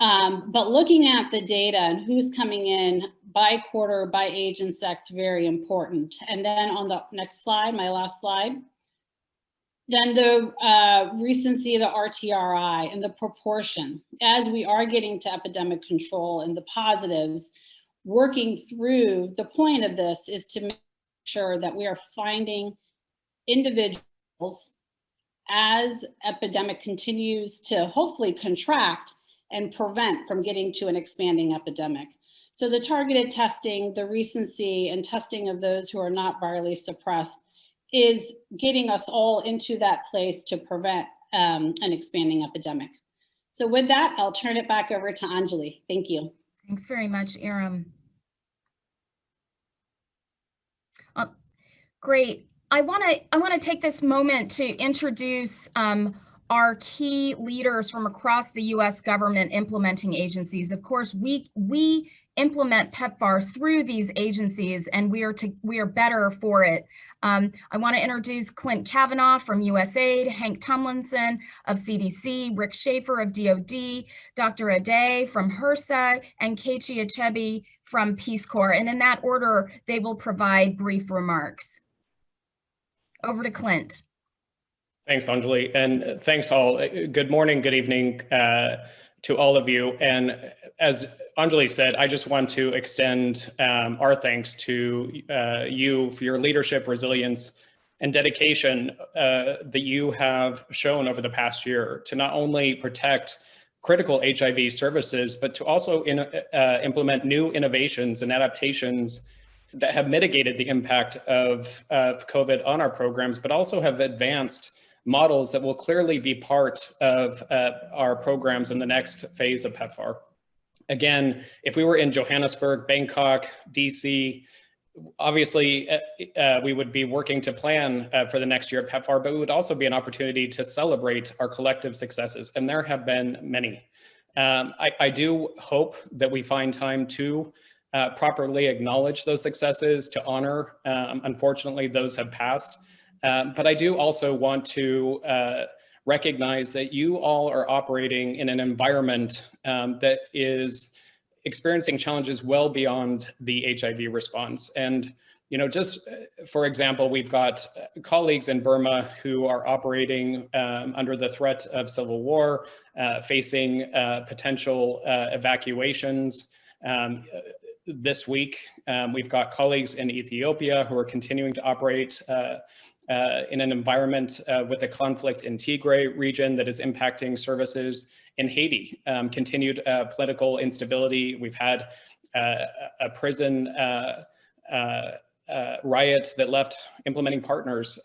But looking at the data and who's coming in by quarter, by age and sex, very important. And then on the next slide, my last slide, then the recency of the RTRI and the proportion. As we are getting to epidemic control and the positives, working through, the point of this is to make sure that we are finding individuals as epidemic continues to hopefully contract and prevent from getting to an expanding epidemic. So the targeted testing, the recency and testing of those who are not virally suppressed is getting us all into that place to prevent an expanding epidemic. So with that, I'll turn it back over to Anjali. Thank you. Thanks very much, Iram. Great. I want to take this moment to introduce our key leaders from across the U.S. government implementing agencies. Of course, we implement PEPFAR through these agencies, and we are better for it. I want to introduce Clint Kavanaugh from USAID, Hank Tomlinson of CDC, Rick Schaefer of DoD, Dr. Ade from HRSA, and Kechi Achebe from Peace Corps. And in that order, they will provide brief remarks. Over to Clint. Thanks, Anjali, and thanks all. Good morning, good evening to all of you. And as Anjali said, I just want to extend our thanks to you for your leadership, resilience, and dedication that you have shown over the past year to not only protect critical HIV services, but to also implement new innovations and adaptations that have mitigated the impact of COVID on our programs, but also have advanced models that will clearly be part of our programs in the next phase of PEPFAR. Again, if we were in Johannesburg, Bangkok, DC, obviously we would be working to plan for the next year of PEPFAR, but it would also be an opportunity to celebrate our collective successes, and there have been many. I do hope that we find time to properly acknowledge those successes, to honor. Unfortunately, those have passed. But I do also want to recognize that you all are operating in an environment that is experiencing challenges well beyond the HIV response. And, you know, just for example, we've got colleagues in Burma who are operating under the threat of civil war, facing potential evacuations. This week, we've got colleagues in Ethiopia who are continuing to operate in an environment with a conflict in Tigray region that is impacting services. In Haiti, continued political instability. We've had a prison riot that left implementing partners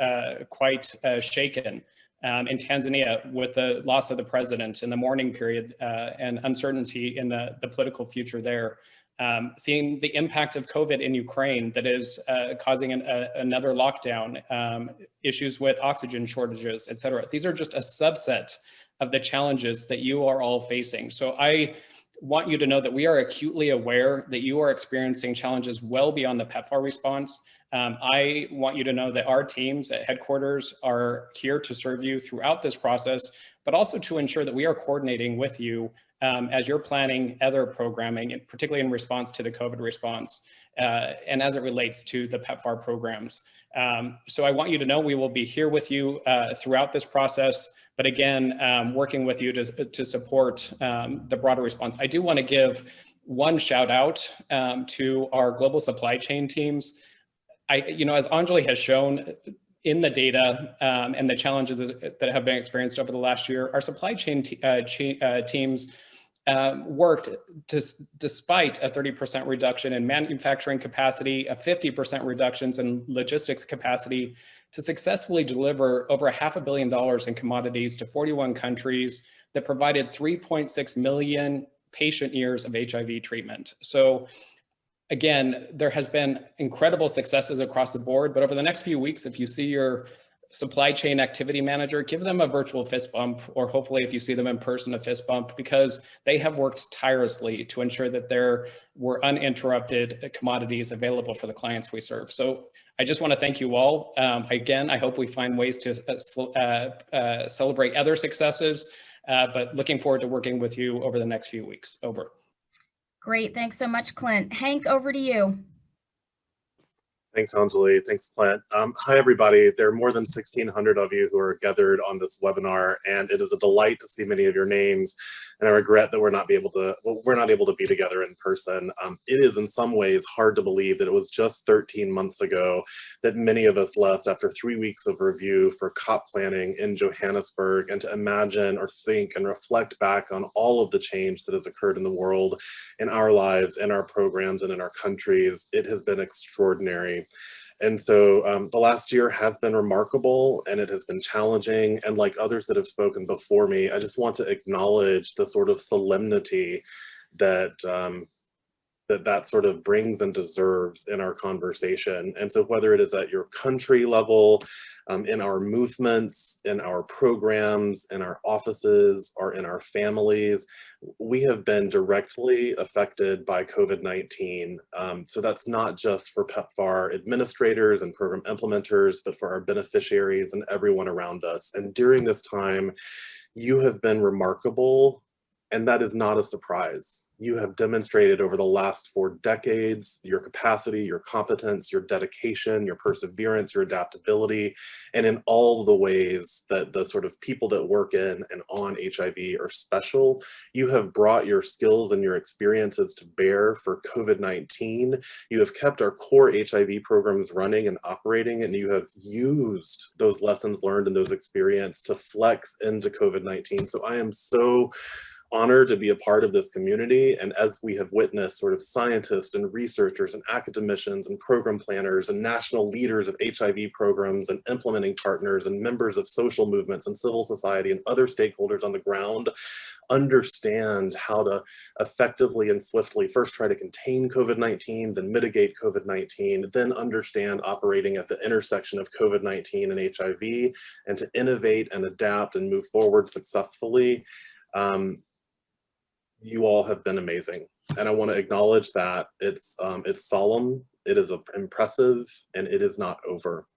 quite shaken. In Tanzania, with the loss of the president in the mourning period and uncertainty in the political future there. Seeing the impact of COVID in Ukraine that is causing another lockdown, issues with oxygen shortages, et cetera. These are just a subset of the challenges that you are all facing. So I want you to know that we are acutely aware that you are experiencing challenges well beyond the PEPFAR response. I want you to know that our teams at headquarters are here to serve you throughout this process, but also to ensure that we are coordinating with you as you're planning other programming, and particularly in response to the COVID response, and as it relates to the PEPFAR programs. So I want you to know we will be here with you throughout this process, but again, working with you to support the broader response. I do want to give one shout out to our global supply chain teams. As Anjali has shown in the data and the challenges that have been experienced over the last year, our supply chain teams worked despite a 30% reduction in manufacturing capacity, a 50% reductions in logistics capacity, to successfully deliver over $500 million in commodities to 41 countries that provided 3.6 million patient years of HIV treatment. So again, there has been incredible successes across the board, but over the next few weeks, if you see your supply chain activity manager, give them a virtual fist bump, or hopefully if you see them in person, a fist bump, because they have worked tirelessly to ensure that there were uninterrupted commodities available for the clients we serve. So I just want to thank you all. Again, I hope we find ways to celebrate other successes, but looking forward to working with you over the next few weeks. Over. Great, thanks so much, Clint. Hank, over to you. Thanks, Anjali. Thanks, Clint. Hi, everybody. There are more than 1,600 of you who are gathered on this webinar, and it is a delight to see many of your names. And I regret that we're not able to be together in person. It is in some ways hard to believe that it was just 13 months ago that many of us left after 3 weeks of review for COP planning in Johannesburg, and to imagine or think and reflect back on all of the change that has occurred in the world, in our lives, in our programs, and in our countries. It has been extraordinary. And so the last year has been remarkable, and it has been challenging. And like others that have spoken before me, I just want to acknowledge the sort of solemnity that that sort of brings and deserves in our conversation. And so whether it is at your country level, in our movements, in our programs, in our offices, or in our families, we have been directly affected by COVID-19. So that's not just for PEPFAR administrators and program implementers, but for our beneficiaries and everyone around us. And during this time, you have been remarkable. And that is not a surprise. You have demonstrated over the last 4 decades your capacity, your competence, your dedication, your perseverance, your adaptability, and in all the ways that the sort of people that work in and on HIV are special. You have brought your skills and your experiences to bear for COVID-19. You have kept our core HIV programs running and operating, and you have used those lessons learned and those experiences to flex into COVID-19. So I am so honored to be a part of this community. And as we have witnessed sort of scientists and researchers and academicians and program planners and national leaders of HIV programs and implementing partners and members of social movements and civil society and other stakeholders on the ground understand how to effectively and swiftly first try to contain COVID-19, then mitigate COVID-19, then understand operating at the intersection of COVID-19 and HIV, and to innovate and adapt and move forward successfully. You all have been amazing, and I want to acknowledge that. It's solemn, it is impressive, and it is not over.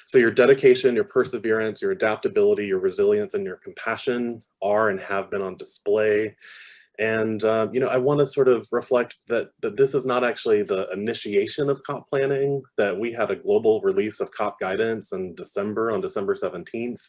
So your dedication, your perseverance, your adaptability, your resilience, and your compassion are and have been on display. And you know, I want to sort of reflect that this is not actually the initiation of COP planning, that we had a global release of COP guidance in December, on December 17th.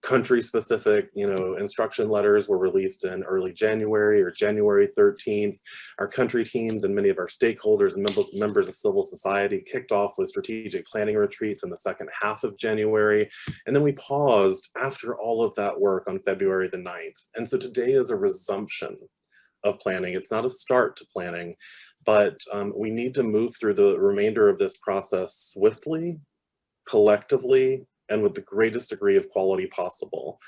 Country-specific, you know, instruction letters were released in early January or January 13th. Our country teams and many of our stakeholders and members of civil society kicked off with strategic planning retreats in the second half of January. And then we paused after all of that work on February the 9th. And so today is a resumption of planning. It's not a start to planning, but we need to move through the remainder of this process swiftly, collectively, and with the greatest degree of quality possible.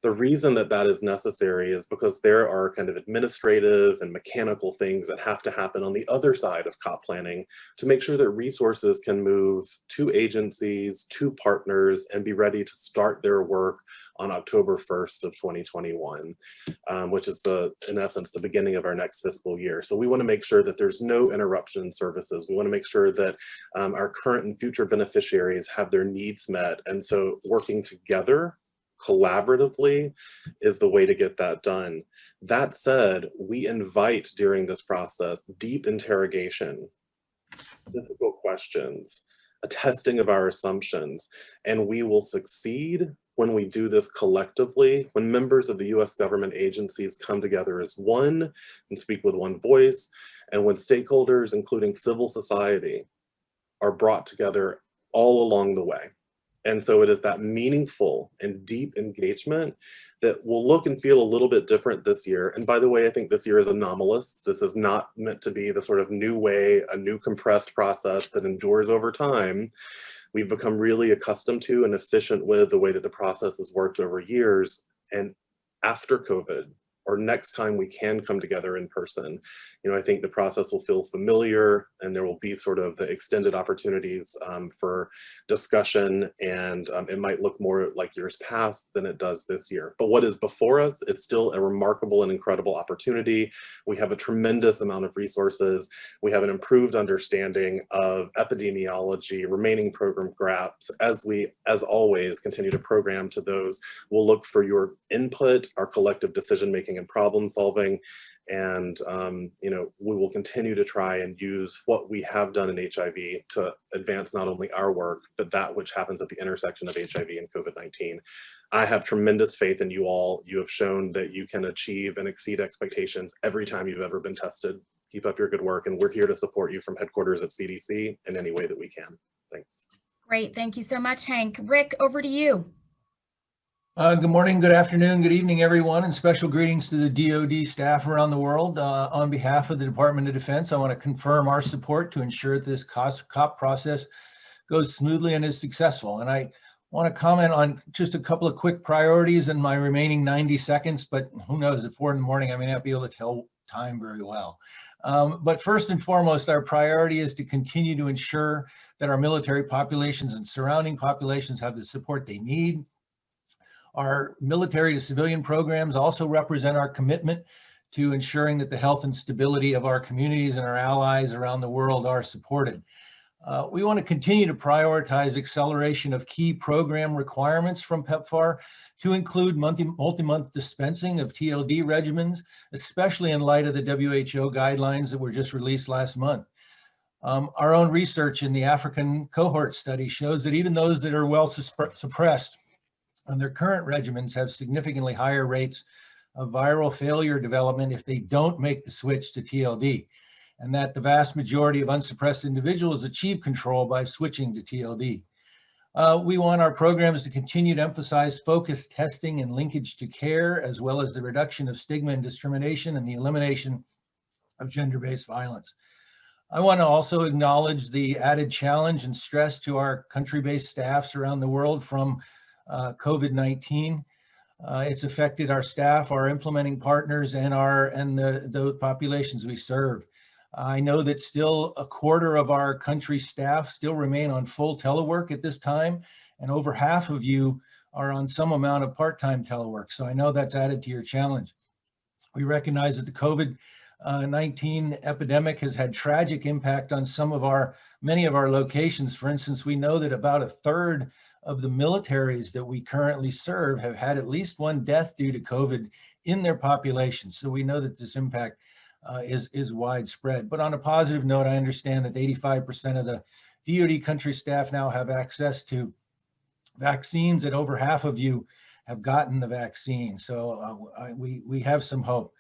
The reason that that is necessary is because there are kind of administrative and mechanical things that have to happen on the other side of COP planning to make sure that resources can move to agencies, to partners, and be ready to start their work on October 1st of 2021, which is in essence, the beginning of our next fiscal year. So we want to make sure that there's no interruption in services. We want to make sure that our current and future beneficiaries have their needs met. And so working together collaboratively is the way to get that done. That said, we invite during this process deep interrogation, difficult questions, a testing of our assumptions, and we will succeed when we do this collectively, when members of the US government agencies come together as one and speak with one voice, and when stakeholders, including civil society, are brought together all along the way. And so it is that meaningful and deep engagement that will look and feel a little bit different this year. And by the way, I think this year is anomalous. This is not meant to be the sort of new way, a new compressed process that endures over time. We've become really accustomed to and efficient with the way that the process has worked over years. And after COVID, or next time we can come together in person, you know, I think the process will feel familiar, and there will be sort of the extended opportunities for discussion, and it might look more like years past than it does this year. But what is before us is still a remarkable and incredible opportunity. We have a tremendous amount of resources. We have an improved understanding of epidemiology, remaining program gaps. As we, as always, continue to program to those, we'll look for your input, our collective decision-making and problem solving. And you know, we will continue to try and use what we have done in HIV to advance not only our work, but that which happens at the intersection of HIV and COVID-19. I have tremendous faith in you all. You have shown that you can achieve and exceed expectations every time you've ever been tested. Keep up your good work, and we're here to support you from headquarters at CDC in any way that we can. Thanks. Great, thank you so much, Hank. Rick, over to you. Good morning, good afternoon, good evening, everyone, and special greetings to the DoD staff around the world. On behalf of the Department of Defense, I want to confirm our support to ensure that this COP process goes smoothly and is successful. And I want to comment on just a couple of quick priorities in my remaining 90 seconds, but who knows, at 4 in the morning, I may not be able to tell time very well. But first and foremost, our priority is to continue to ensure that our military populations and surrounding populations have the support they need. Our military to civilian programs also represent our commitment to ensuring that the health and stability of our communities and our allies around the world are supported. We want to continue to prioritize acceleration of key program requirements from PEPFAR to include multi-month dispensing of TLD regimens, especially in light of the WHO guidelines that were just released last month. Our own research in the African cohort study shows that even those that are well suppressed on their current regimens have significantly higher rates of viral failure development if they don't make the switch to TLD, and that the vast majority of unsuppressed individuals achieve control by switching to TLD. We want our programs to continue to emphasize focused testing and linkage to care, as well as the reduction of stigma and discrimination and the elimination of gender-based violence. I want to also acknowledge the added challenge and stress to our country-based staffs around the world from COVID-19. It's affected our staff, our implementing partners, and the populations we serve. I know that still a quarter of our country staff still remain on full telework at this time, and over half of you are on some amount of part-time telework. So I know that's added to your challenge. We recognize that the COVID-19 epidemic has had tragic impact on many of our locations. For instance, we know that about a third of the militaries that we currently serve have had at least one death due to COVID in their population. So we know that this impact is widespread. But on a positive note, I understand that 85% of the DoD country staff now have access to vaccines, and over half of you have gotten the vaccine. So we have some hope.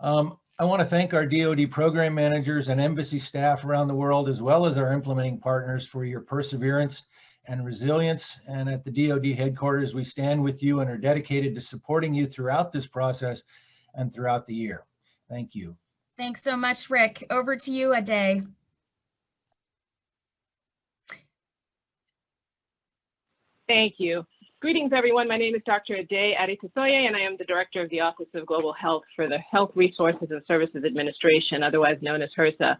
I want to thank our DoD program managers and embassy staff around the world, as well as our implementing partners, for your perseverance and resilience. And at the DoD headquarters, we stand with you and are dedicated to supporting you throughout this process and throughout the year. Thank you. Thanks so much, Rick. Over to you, Ade. Thank you. Greetings, everyone. My name is Dr. Ade Adetosoye, and I am the Director of the Office of Global Health for the Health Resources and Services Administration, otherwise known as HRSA.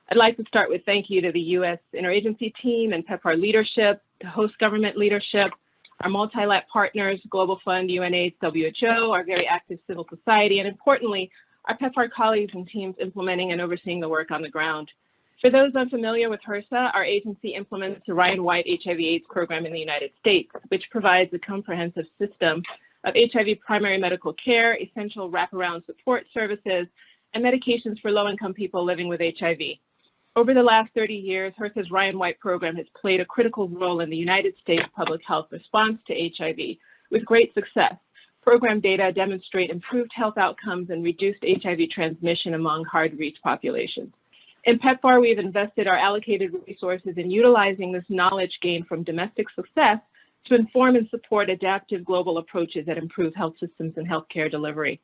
I'd like to start with thank you to the U.S. interagency team and PEPFAR leadership, to host government leadership, our multi-lab partners, Global Fund, UNAIDS, WHO, our very active civil society, and importantly, our PEPFAR colleagues and teams implementing and overseeing the work on the ground. For those unfamiliar with HRSA, our agency implements the Ryan White HIV/AIDS program in the United States, which provides a comprehensive system of HIV primary medical care, essential wraparound support services, and medications for low-income people living with HIV. Over the last 30 years, HRSA's Ryan White program has played a critical role in the United States public health response to HIV with great success. Program data demonstrate improved health outcomes and reduced HIV transmission among hard-to-reach populations. In PEPFAR, we have invested our allocated resources in utilizing this knowledge gained from domestic success to inform and support adaptive global approaches that improve health systems and healthcare delivery.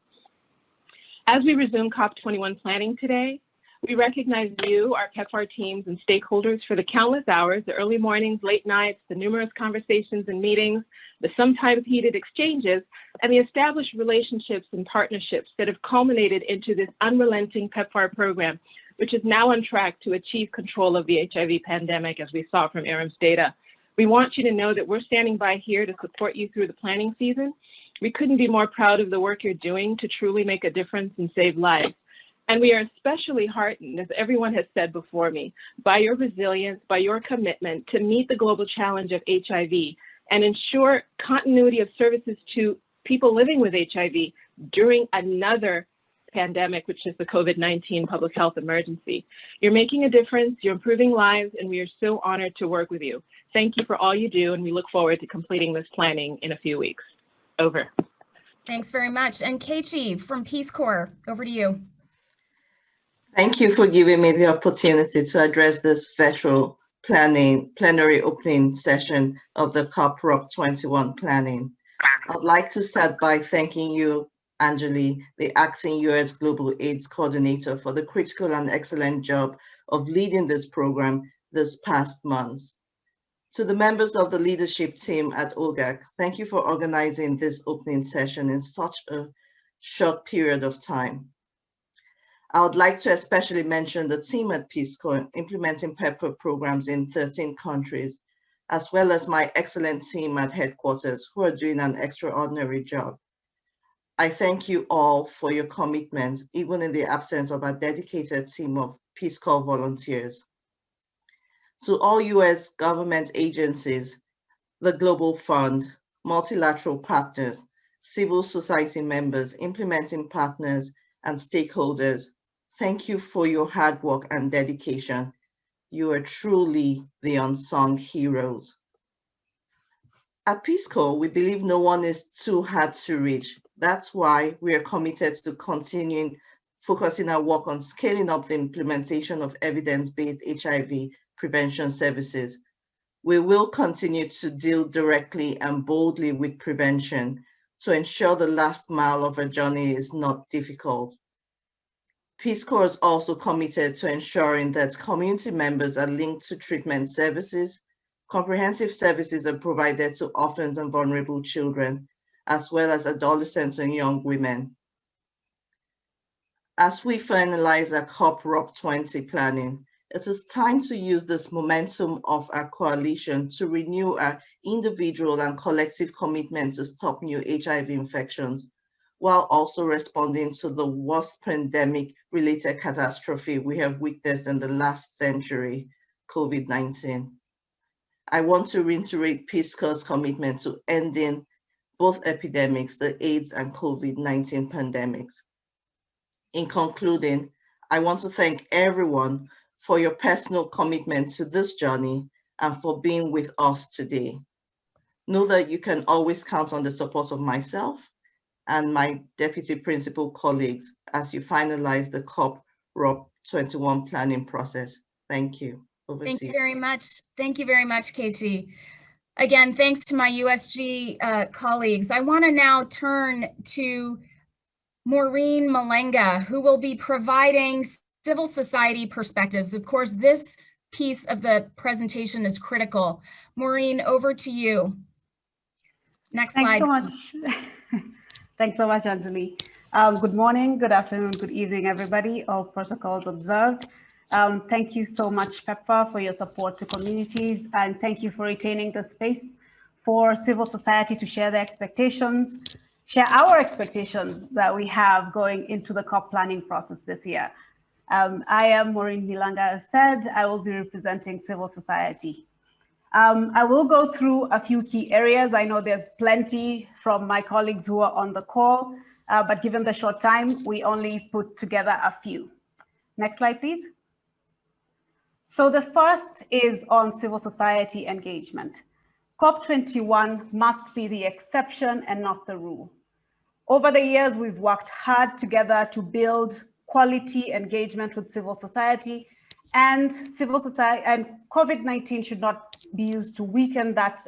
As we resume COP21 planning today, we recognize you, our PEPFAR teams and stakeholders, for the countless hours, the early mornings, late nights, the numerous conversations and meetings, the sometimes heated exchanges, and the established relationships and partnerships that have culminated into this unrelenting PEPFAR program, which is now on track to achieve control of the HIV pandemic, as we saw from ARAM's data. We want you to know that we're standing by here to support you through the planning season. We couldn't be more proud of the work you're doing to truly make a difference and save lives. And we are especially heartened, as everyone has said before me, by your resilience, by your commitment to meet the global challenge of HIV and ensure continuity of services to people living with HIV during another pandemic, which is the COVID-19 public health emergency. You're making a difference, you're improving lives, and we are so honored to work with you. Thank you for all you do, and we look forward to completing this planning in a few weeks. Over. Thanks very much. And Kechi from Peace Corps, over to you. Thank you for giving me the opportunity to address this virtual plenary opening session of the COP21 planning. I'd like to start by thanking you, Anjali, the acting U.S. Global AIDS Coordinator, for the critical and excellent job of leading this program this past month. To the members of the leadership team at OGAC, thank you for organizing this opening session in such a short period of time. I would like to especially mention the team at Peace Corps implementing PEPFAR programs in 13 countries, as well as my excellent team at headquarters who are doing an extraordinary job. I thank you all for your commitment, even in the absence of a dedicated team of Peace Corps volunteers. To all US government agencies, the Global Fund, multilateral partners, civil society members, implementing partners, and stakeholders, thank you for your hard work and dedication. You are truly the unsung heroes. At Peace Corps, we believe no one is too hard to reach. That's why we are committed to continuing focusing our work on scaling up the implementation of evidence-based HIV prevention services. We will continue to deal directly and boldly with prevention to ensure the last mile of our journey is not difficult. Peace Corps is also committed to ensuring that community members are linked to treatment services. Comprehensive services are provided to orphans and vulnerable children, as well as adolescents and young women. As we finalize our ROP 20 planning, it is time to use this momentum of our coalition to renew our individual and collective commitment to stop new HIV infections, while also responding to the worst pandemic-related catastrophe we have witnessed in the last century, COVID-19. I want to reiterate Peace Corps' commitment to ending both epidemics, the AIDS and COVID-19 pandemics. In concluding, I want to thank everyone for your personal commitment to this journey and for being with us today. Know that you can always count on the support of myself and my deputy principal colleagues as you finalize the ROP 21 planning process. Thank you. Over Thank to you you. very much. Thank you very much, KG. Again, thanks to my USG colleagues. I want to now turn to Maureen Malenga, who will be providing civil society perspectives. Of course, this piece of the presentation is critical. Maureen, over to you. Next slide. Thanks so much. Thanks so much, Anjali. Good morning, good afternoon, good evening, everybody. All protocols observed. Thank you so much, PEPFAR, for your support to communities, and thank you for retaining the space for civil society to share their expectations, share our expectations that we have going into the COP planning process this year. I am Maureen Milanga, as said. I will be representing civil society. I will go through a few key areas. I know there's plenty from my colleagues who are on the call, but given the short time, we only put together a few. Next slide, please. So the first is on civil society engagement. COP21 must be the exception and not the rule. Over the years, we've worked hard together to build quality engagement with civil society, and COVID-19 should not be used to weaken that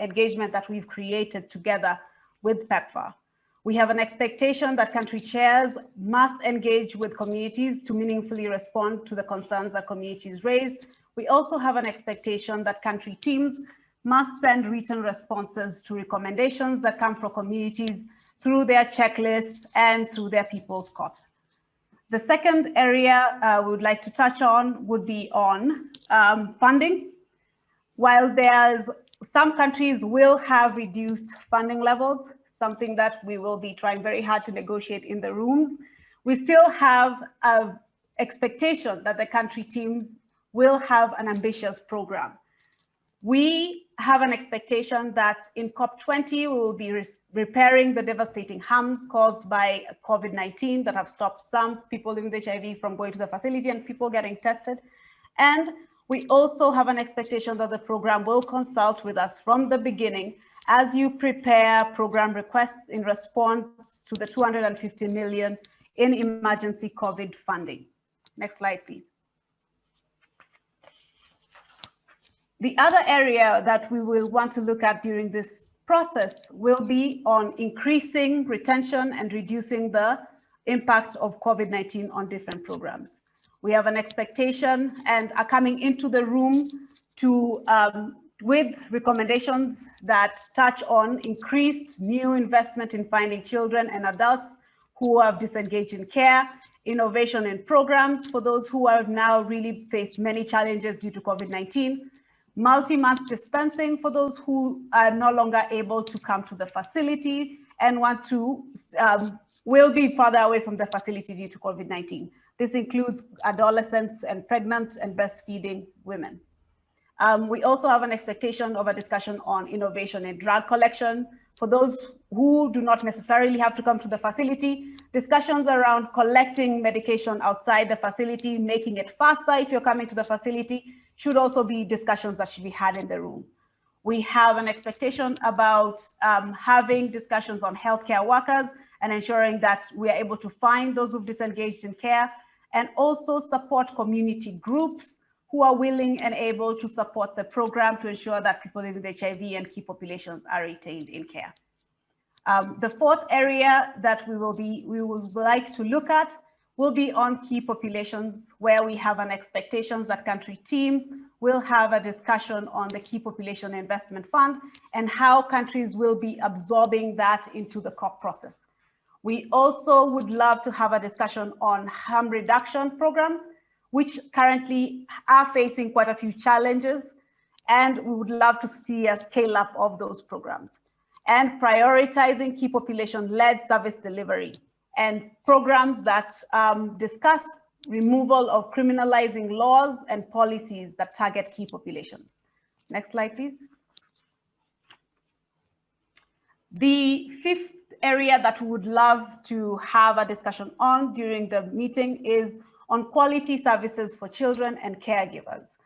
engagement that we've created together with PEPFAR. We have an expectation that country chairs must engage with communities to meaningfully respond to the concerns that communities raise. We also have an expectation that country teams must send written responses to recommendations that come from communities through their checklists and through their People's COP. The second area we would like to touch on would be on funding. While some countries will have reduced funding levels, something that we will be trying very hard to negotiate in the rooms, we still have an expectation that the country teams will have an ambitious program. We have an expectation that in COP20, we will be repairing the devastating harms caused by COVID-19 that have stopped some people living with HIV from going to the facility and people getting tested. And we also have an expectation that the program will consult with us from the beginning as you prepare program requests in response to the 250 million in emergency COVID funding. Next slide, please. The other area that we will want to look at during this process will be on increasing retention and reducing the impact of COVID-19 on different programs. We have an expectation and are coming into the room to with recommendations that touch on increased new investment in finding children and adults who have disengaged in care, innovation in programs for those who have now really faced many challenges due to COVID-19, multi-month dispensing for those who are no longer able to come to the facility and want to, will be further away from the facility due to COVID-19. This includes adolescents and pregnant and breastfeeding women. We also have an expectation of a discussion on innovation in drug collection. For those who do not necessarily have to come to the facility, discussions around collecting medication outside the facility, making it faster if you're coming to the facility, should also be discussions that should be had in the room. We have an expectation about having discussions on healthcare workers and ensuring that we are able to find those who've disengaged in care, and also support community groups who are willing and able to support the program to ensure that people living with HIV and key populations are retained in care. The fourth area that we would like to look at will be on key populations, where we have an expectation that country teams will have a discussion on the Key Population Investment Fund and how countries will be absorbing that into the COP process. We also would love to have a discussion on harm reduction programs, which currently are facing quite a few challenges, and we would love to see a scale up of those programs. And prioritizing key population-led service delivery and programs that discuss removal of criminalizing laws and policies that target key populations. Next slide, please. The fifth area that we would love to have a discussion on during the meeting is on quality services for children and caregivers.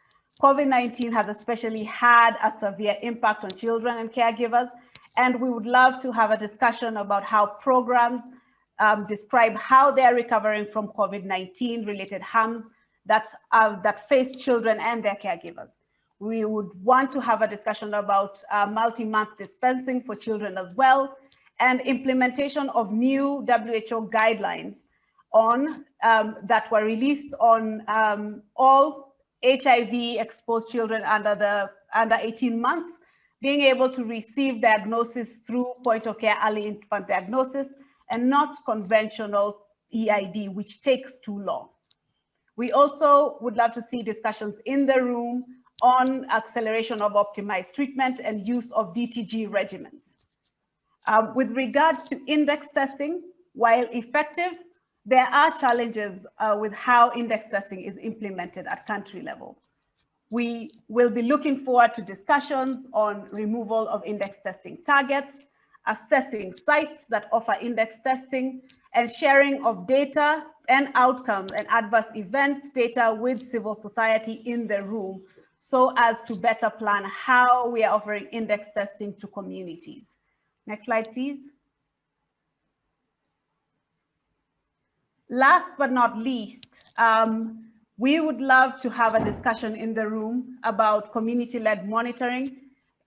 COVID-19 has especially had a severe impact on children and caregivers, and we would love to have a discussion about how programs describe how they're recovering from COVID-19 related harms that face children and their caregivers. We would want to have a discussion about multi-month dispensing for children as well, and implementation of new WHO guidelines on that were released on all HIV exposed children under 18 months being able to receive diagnosis through point of care early infant diagnosis and not conventional EID, which takes too long. We also would love to see discussions in the room on acceleration of optimized treatment and use of DTG regimens. With regards to index testing, while effective, there are challenges with how index testing is implemented at country level. We will be looking forward to discussions on removal of index testing targets, assessing sites that offer index testing, and sharing of data and outcomes and adverse event data with civil society in the room, so as to better plan how we are offering index testing to communities. Next slide, please. Last but not least, we would love to have a discussion in the room about community-led monitoring,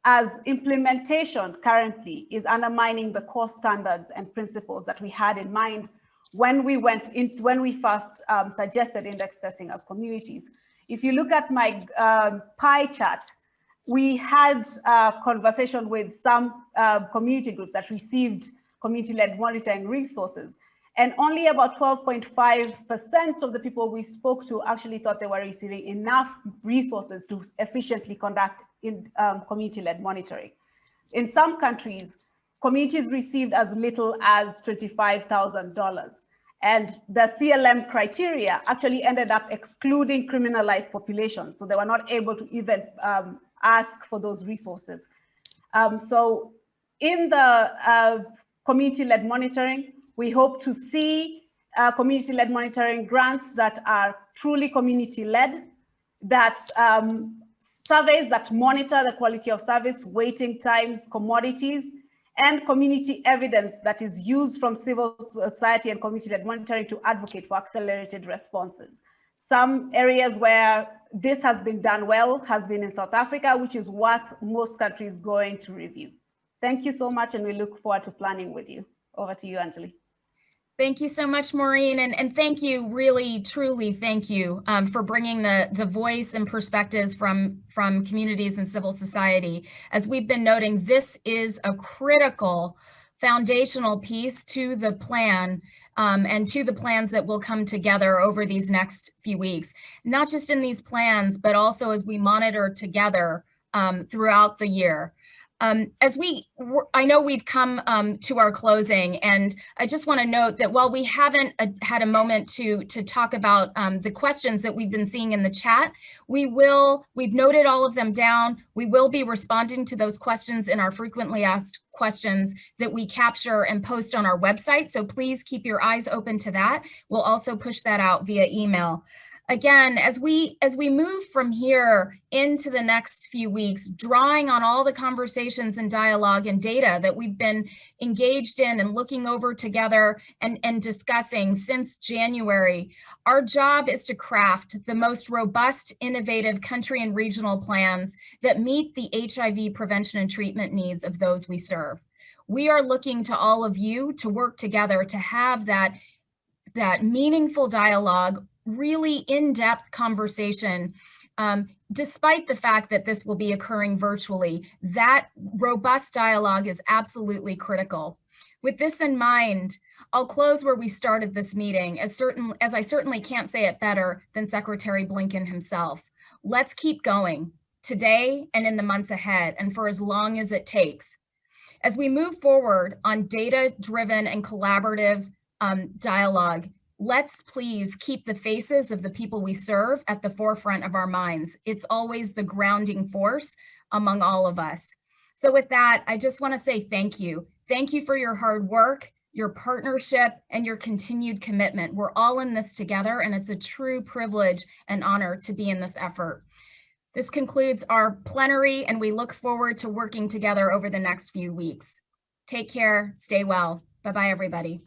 as implementation currently is undermining the core standards and principles that we had in mind when we first suggested index testing as communities. If you look at my pie chart, we had a conversation with some community groups that received community-led monitoring resources. And only about 12.5% of the people we spoke to actually thought they were receiving enough resources to efficiently conduct community-led monitoring. In some countries, communities received as little as $25,000. And the CLM criteria actually ended up excluding criminalized populations. So they were not able to even ask for those resources. So in the community-led monitoring, we hope to see community-led monitoring grants that are truly community-led, that surveys that monitor the quality of service, waiting times, commodities, and community evidence that is used from civil society and community-led monitoring to advocate for accelerated responses. Some areas where this has been done well has been in South Africa, which is what most countries going to review. Thank you so much, and we look forward to planning with you. Over to you, Anjali. Thank you so much, Maureen, and thank you, really, truly, thank you for bringing the voice and perspectives from communities and civil society. As we've been noting, this is a critical foundational piece to the plan and to the plans that will come together over these next few weeks, not just in these plans, but also as we monitor together throughout the year. I know we've come to our closing, and I just want to note that while we haven't had a moment to talk about the questions that we've been seeing in the chat, we've noted all of them down. We will be responding to those questions in our frequently asked questions that we capture and post on our website. So please keep your eyes open to that. We'll also push that out via email. Again, as we move from here into the next few weeks, drawing on all the conversations and dialogue and data that we've been engaged in and looking over together and discussing since January, our job is to craft the most robust, innovative country and regional plans that meet the HIV prevention and treatment needs of those we serve. We are looking to all of you to work together to have that meaningful dialogue, really in-depth conversation, despite the fact that this will be occurring virtually. That robust dialogue is absolutely critical. With this in mind, I'll close where we started this meeting, as I certainly can't say it better than Secretary Blinken himself. Let's keep going today and in the months ahead, and for as long as it takes. As we move forward on data-driven and collaborative dialogue, let's please keep the faces of the people we serve at the forefront of our minds. It's always the grounding force among all of us. So with that, I just want to say thank you. Thank you for your hard work, your partnership, and your continued commitment. We're all in this together, and it's a true privilege and honor to be in this effort. This concludes our plenary, and we look forward to working together over the next few weeks. Take care, stay well. Bye-bye, everybody.